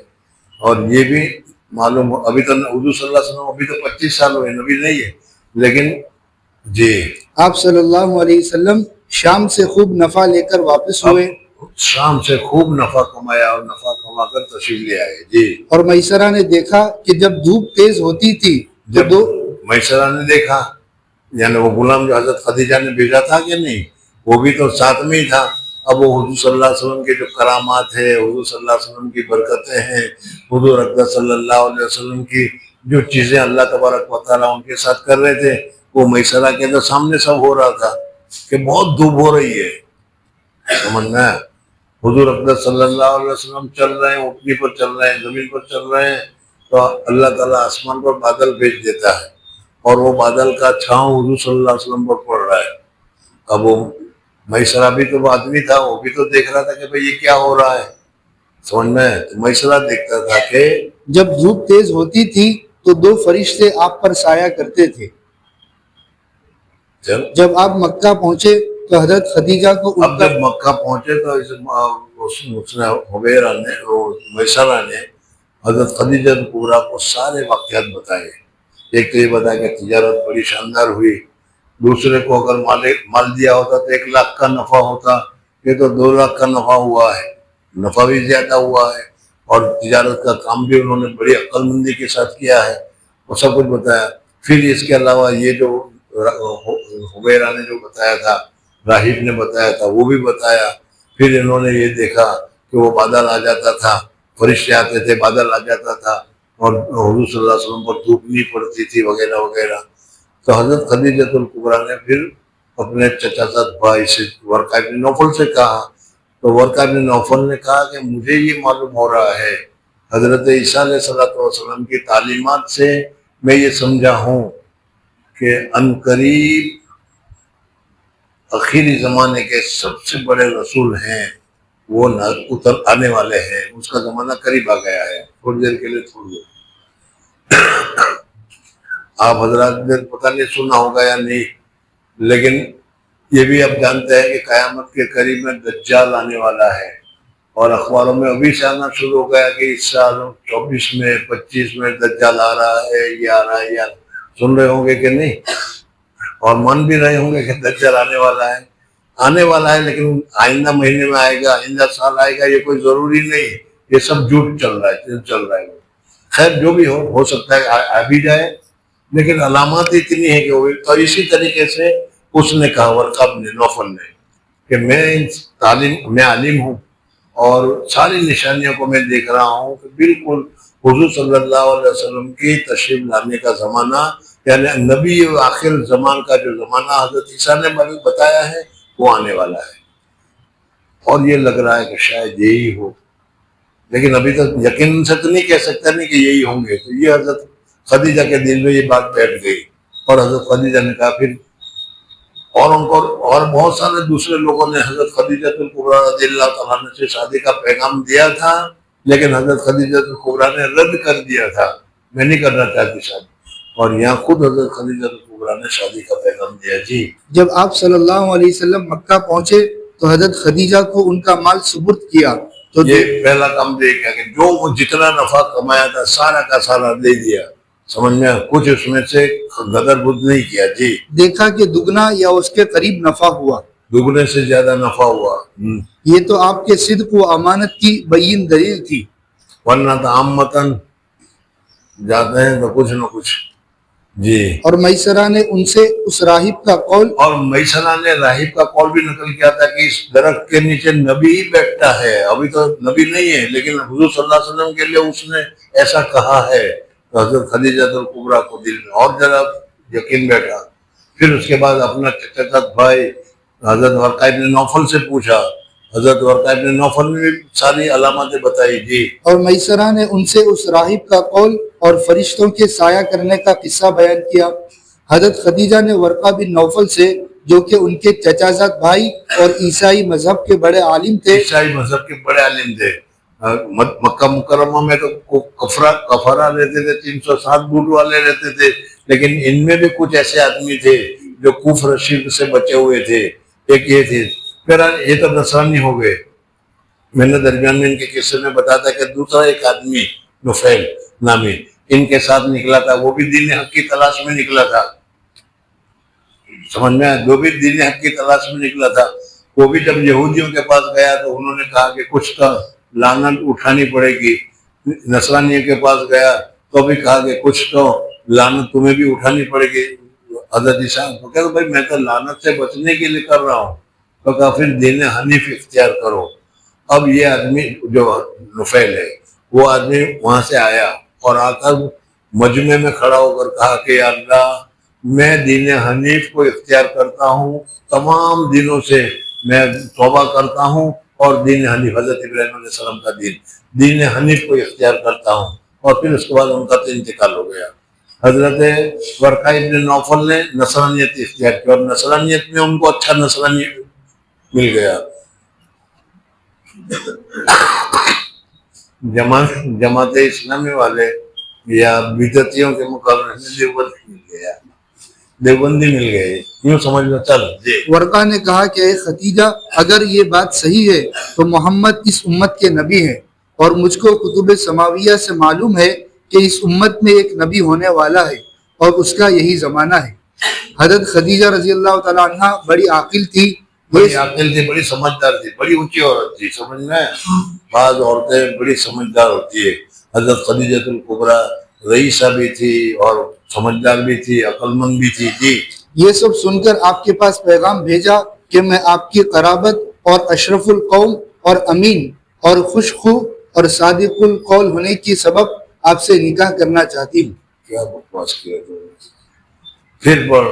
اور یہ بھی معلوم ہو، ابھی تو حضور صلی اللہ علیہ وسلم ابھی تو 25 سال ہوئے، نبی نہیں ہے، لیکن جی
آپ صلی اللہ علیہ وسلم شام سے خوب نفع لے کر واپس ہوئے.
شام سے خوب نفع کمایا اور نفع کما کر تشریف لے آئے جی.
اور میسرہ نے دیکھا کہ جب دھوپ تیز ہوتی تھی
جب میسرہ نے دیکھا، یعنی وہ غلام جو حضرت خدیجہ نے بھیجا تھا کہ نہیں، وہ بھی تو ساتھ میں ہی تھا. اب وہ حضور صلی اللہ علیہ وسلم کے جو کرامات ہے، حضور صلی اللہ علیہ وسلم کی برکتیں ہیں، حضور اکبر صلی اللہ علیہ وسلم کی جو چیزیں اللہ تبارک و تعالیٰ ان کے ساتھ کر رہے تھے، وہ میسرہ کے تو سامنے سب ہو رہا تھا کہ بہت دھوپ ہو رہی ہے. سمجھنا ہے، حضور اکبر صلی اللہ علیہ وسلم چل رہے ہیں، اٹھنی پر چل رہے ہیں، زمین پر چل رہے ہیں، تو اللہ تعالیٰ آسمان پر بادل بھیج دیتا ہے اور وہ بادل کا چھاؤں حضور صلی اللہ علیہ وسلم پر پڑ رہا ہے. اب وہ میسرہ بھی تو آدمی تھا، وہ بھی تو دیکھ رہا تھا کہ بھئی یہ کیا ہو رہا ہے. سمجھ میں تو میسرہ دیکھتا تھا کہ
جب دھوپ تیز ہوتی تھی تو دو فرشتے آپ پر سایہ کرتے تھے. جب آپ مکہ پہنچے تو حضرت خدیجہ کو
اب جب مکہ پہنچے تو حبیرہ نے میسرہ نے حضرت خدیجہ کبریٰ کو سارے واقعات بتائے. ایک تو یہ بتایا کہ تجارت بڑی شاندار ہوئی، دوسرے کو اگر مال دیا ہوتا تو 1 لاکھ کا نفع ہوتا، یہ تو 2 لاکھ کا نفع ہوا ہے، نفع بھی زیادہ ہوا ہے، اور تجارت کا کام بھی انہوں نے بڑی عقل مندی کے ساتھ کیا ہے، وہ سب کچھ بتایا. پھر اس کے علاوہ یہ جو حبیرہ نے جو بتایا تھا، راہب نے بتایا تھا، وہ بھی بتایا. پھر انہوں نے یہ دیکھا کہ وہ بادل آ جاتا تھا، فرشتے آتے تھے، بادل آ جاتا تھا، اور حضور صلی اللہ علیہ وسلم پر دھوپ نہیں پڑتی تھی وغیرہ وغیرہ. تو حضرت خدیجہ کبریٰ نے پھر اپنے چچا زاد بھائی سے ورقہ بن نوفل سے کہا، تو ورقہ بن نوفل نے کہا کہ مجھے یہ معلوم ہو رہا ہے حضرت عیسیٰ علیہ السلام کی تعلیمات سے میں یہ سمجھا ہوں کہ عنقریب آخری زمانے کے سب سے بڑے رسول ہیں، وہ اتر آنے والے ہیں، اس کا زمانہ قریب آ گیا ہے. تھوڑی دیر کے لیے چھوڑ دو. آپ حضرات نے پتہ نہیں سنا ہوگا یا نہیں، لیکن یہ بھی آپ جانتے ہیں کہ قیامت کے قریب میں دجال آنے والا ہے، اور اخباروں میں ابھی سے آنا شروع ہو گیا کہ اس سال 24 میں 25 میں دجال آ رہا ہے، یہ آ رہا ہے، یا سن رہے ہوں گے کہ نہیں، اور مان بھی رہے ہوں گے کہ دجال آنے والا ہے. لیکن آئندہ مہینے میں آئے گا، آئندہ سال آئے گا، یہ کوئی ضروری نہیں، یہ سب جھوٹ چل رہا ہے. خیر جو بھی ہو سکتا ہے آ بھی جائے، لیکن علامات اتنی ہے کہ وہ. تو اسی طریقے سے اس نے کہا ورقہ بن نوفل نے کہ میں عالم ہوں، اور ساری نشانیوں کو میں دیکھ رہا ہوں کہ بالکل حضور صلی اللہ علیہ وسلم کی تشریف لانے کا زمانہ، یعنی نبی آخر زمان کا جو زمانہ حضرت عیسیٰ نے بتایا ہے وہ آنے والا ہے. اور یہ لگ رہا ہے کہ شاید یہی ہو، لیکن ابھی تک یقین سے تو نہیں کہہ سکتا نہیں کہ یہی ہوں گے. تو یہ حضرت خدیجہ کے دل میں یہ بات بیٹھ گئی، اور حضرت خدیجہ نے کہا پھر، اور ان کو اور بہت سارے دوسرے لوگوں نے حضرت خدیجہ کبریٰ رضی اللہ تعالیٰ عنہ سے شادی کا پیغام دیا تھا، لیکن حضرت خدیجہ کبریٰ نے رد کر دیا تھا، میں نہیں کرنا چاہتی شادی. اور یہاں خود حضرت خدیجہ کبریٰ نے شادی کا پیغام دیا. جی
جب آپ صلی اللہ علیہ وسلم مکہ پہنچے تو حضرت خدیجہ کو ان کا مال سپرد کیا. تو
یہ پہلا کام دیکھا کہ جو وہ جتنا نفع کمایا تھا سارا کا سارا دے دیا، سمجھ میں کچھ اس میں سے غدر بدھ نہیں کیا. جی
دیکھا کہ دگنا یا اس کے قریب نفع ہوا،
دگنے سے زیادہ نفع ہوا.
یہ تو آپ کے صدق و امانت کی بین دلیل تھی،
ورنہ تو عامتاً جاتے ہیں تو کچھ نہ کچھ. جی
اور میسرہ نے ان سے اس راہب کا قول،
اور میسرہ نے راہب کا قول بھی نقل کیا تھا کہ اس درخت کے نیچے نبی ہی بیٹھتا ہے. ابھی تو نبی نہیں ہے، لیکن حضور صلی اللہ علیہ وسلم کے لیے اس نے ایسا کہا ہے. تو حضرت خدیجہ کبریٰ کو دل میں اور ذرا یقین بیٹھا. پھر اس کے بعد اپنا چچا بھائی حضرت ورقہ بن نوفل سے پوچھا. حضرت ورقہ بن نوفل نے بھی ساری علامتیں بتائی. جی
اور میسرہ نے ان سے اس راہب کا قول اور فرشتوں کے سایہ کرنے کا قصہ بیان کیا. حضرت خدیجہ نے ورقہ بن نوفل سے، جو کہ ان کے چچا زاد بھائی اور عیسائی مذہب کے بڑے عالم تھے،
مکہ مکرمہ میں تو کفارہ رہتے تھے، 307 بوٹ والے رہتے تھے، لیکن ان میں بھی کچھ ایسے آدمی تھے جو کفر شرک سے بچے ہوئے تھے. ایک یہ تھے، پھر یہ تو نصرانی ہو گئے. میں نے درمیان میں ان کے قصے میں بتایا تھا کہ دوسرا ایک آدمی نفیل نامی ان کے ساتھ نکلا تھا، وہ بھی دین حق کی تلاش میں نکلا تھا. سمجھ میں جو بھی دین حق کی تلاش میں نکلا تھا، وہ بھی جب یہودیوں کے پاس گیا تو انہوں نے کہا کہ کچھ تو لعنت اٹھانی پڑے گی. نصرانیوں کے پاس گیا تو بھی کہا کہ کچھ تو لعنت تمہیں بھی اٹھانی پڑے گی. حضرت عیسیٰ کو کہا بھائی میں تو لعنت سے بچنے کے لیے کر رہا ہوں. تو کہا پھر دین حنیف اختیار کرو. اب یہ آدمی جو نفیل ہے وہ آدمی وہاں سے آیا اور آ کر مجمع میں کھڑا ہو کر کہا کہ یا اللہ میں دین حنیف کو اختیار کرتا ہوں، تمام دینوں سے میں توبہ کرتا ہوں اور دین حنیف حضرت ابراہیم علیہ السلام کا دین حنیف کو اختیار کرتا ہوں. اور پھر اس کے بعد ان کا تو انتقال ہو گیا. حضرت ورقہ بن نوفل نے نصرانیت اختیار کی اور نصرانیت میں ان کو اچھا نصرانی مل گیا. جماعت اسلامی والے یا بدعتیوں کے مقابلے میں دیوبندی مل گیا، دیوبندی مل گئے، یوں سمجھ لو چل جی۔
ورقہ نے کہا کہ اے خدیجہ اگر یہ بات صحیح ہے تو محمد اس امت کے نبی ہیں، اور مجھ کو کتب سماویہ سے معلوم ہے کہ اس امت میں ایک نبی ہونے والا ہے اور اس کا یہی زمانہ ہے۔ حضرت خدیجہ رضی اللہ تعالیٰ عنہ بڑی عاقل تھی،
بڑی عاقل تھی، بڑی سمجھدار تھی، بڑی اونچی عورت تھی، سمجھ میں بعض عورتیں بڑی سمجھدار ہوتی ہے۔ حضرت خدیجہ الکبریٰ رئیسہ بھی تھی اور سمجھدار بھی تھی، عقل مند بھی تھی جی۔
یہ سب سن کر آپ کے پاس پیغام بھیجا کہ میں آپ کی قرابت اور اشرف القوم اور امین اور خوشخو اور صادق القول ہونے کی سبب آپ سے نکاح کرنا چاہتی ہوں۔
کیا بکواس کیا تو پھر پڑھ۔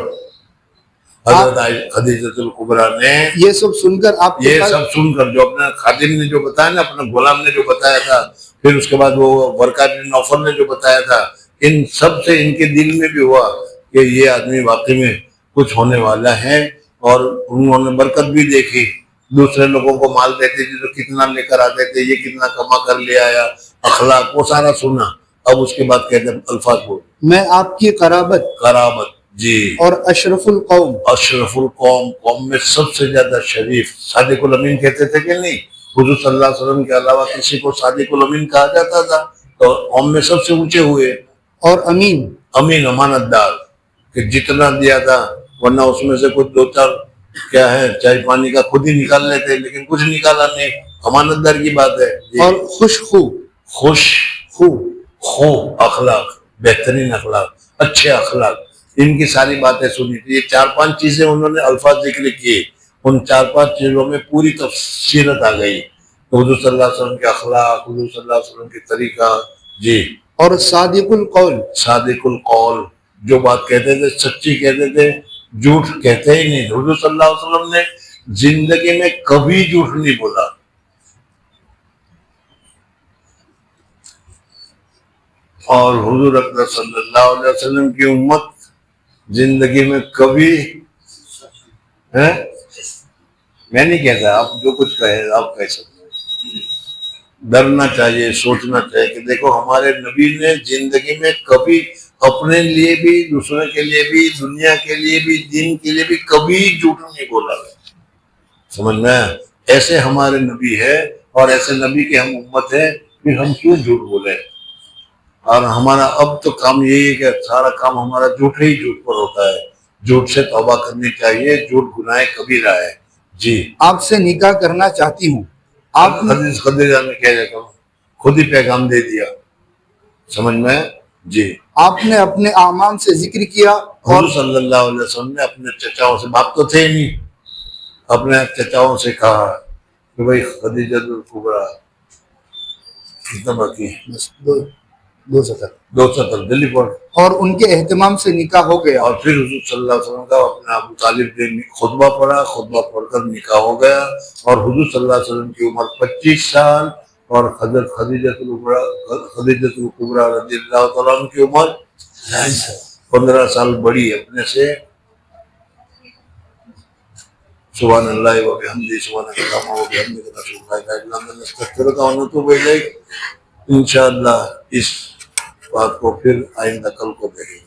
حضرت خدیجہ الکبریٰ نے
یہ سب سن کر آپ کے
یہ
پاس
سب سن کر، جو اپنے خادم نے جو بتایا نا، اپنے غلام نے جو بتایا تھا، پھر اس کے بعد وہ ورقہ بن نوفل نے جو بتایا تھا، ان سب سے ان کے دل میں بھی ہوا کہ یہ آدمی واقعی میں کچھ ہونے والا ہے، اور انہوں نے برکت بھی دیکھی۔ دوسرے لوگوں کو مال دیتے تھے تو کتنا لے کر آتے تھے، یہ کتنا کما کر لے آیا، اخلاق وہ سارا سنا۔ اب اس کے بعد کہتے ہیں الفاظ بول،
میں آپ کی قرابت
جی،
اور اشرف القوم،
اشرف القوم، قوم میں سب سے زیادہ شریف، صادق الامین کہتے تھے کہ نہیں؟ حضور صلی اللہ علیہ وسلم کے علاوہ کسی کو صادق الامین کہا جاتا تھا، تو قوم میں سب سے اونچے ہوئے۔
اور امین،
امین امانت دار، کہ جتنا دیا تھا، ورنہ اس میں سے کچھ دو چار کیا ہے چائے پانی کا خود ہی نکال لیتے، لیکن کچھ نکالا نہیں، امانت دار کی بات ہے جی۔
اور خوشخو،
خو اخلاق، بہترین اخلاق، اچھے اخلاق، ان کی ساری باتیں سنی تھی۔ یہ چار پانچ چیزیں انہوں نے الفاظ ذکر کیے، ان چار پانچ چیزوں میں پوری تفصیلت آ گئی، حضور صلی اللہ علیہ وسلم کے اخلاق، حضور صلی اللہ علیہ وسلم کے طریقہ جی۔
اور صادق القول،
صادق القول، جو بات کہتے تھے سچی کہتے تھے، جھوٹ کہتے ہی نہیں۔ حضور صلی اللہ علیہ وسلم نے زندگی میں کبھی جھوٹ نہیں بولا، اور حضور اکرم صلی اللہ علیہ وسلم کی امت زندگی میں کبھی میں نہیں کہتا، آپ جو کچھ کہے آپ کہہ سکتے ہیں۔ ڈرنا چاہیے، سوچنا چاہیے کہ دیکھو ہمارے نبی نے زندگی میں کبھی اپنے لیے بھی، دوسرے کے لیے بھی، دنیا کے لیے بھی، دین کے لیے بھی کبھی جھوٹ نہیں بولا، سمجھ میں؟ ایسے ہمارے نبی ہے اور ایسے نبی کے ہم امت ہے، پھر ہم کیوں جھوٹ بولے؟ اور ہمارا اب تو کام یہی ہے کہ سارا کام ہمارا جھوٹ ہی جھوٹ پر ہوتا ہے۔ جھوٹ سے توبہ کرنی چاہیے، جھوٹ گناہ کبیرہ ہے جی۔
آپ سے نکاح کرنا چاہتی ہوں۔ آپ
خدیجہ نے کہہ دیتا ہوں، خود ہی پیغام دے دیا، سمجھ میں جی۔
آپ نے اپنے اعمام سے ذکر کیا، اور
حضور صلی اللہ علیہ وسلم نے اپنے چچاؤں سے، باپ تو تھے نہیں، اپنے چچاؤں سے کہا کہ بھائی خدیجہ الکبریٰ، کتنا باقی ہے؟ دو سطر جلدی پڑھ۔
اور ان کے اہتمام سے نکاح ہو گیا۔
اور پھر حضور صلی اللہ علیہ وسلم کا اپنے ابو طالب نے خطبہ پڑھا، خطبہ پڑھ کر نکاح ہو گیا، اور حضور صلی اللہ علیہ وسلم کی عمر 25 سال اور حضرت خدیجہ الکبریٰ رضی اللہ تعالیٰ عنہ کی عمر 15 سال بڑی اپنے سے۔ سبحان اللہ و بحمدہ، سبحانک اللہم و بحمدک، نشہد ان لا الہ الا انت، نستغفرک و نتوب الیک۔ انشاءاللہ اس بات کو پھر آئندہ کل کو دیکھیں گے۔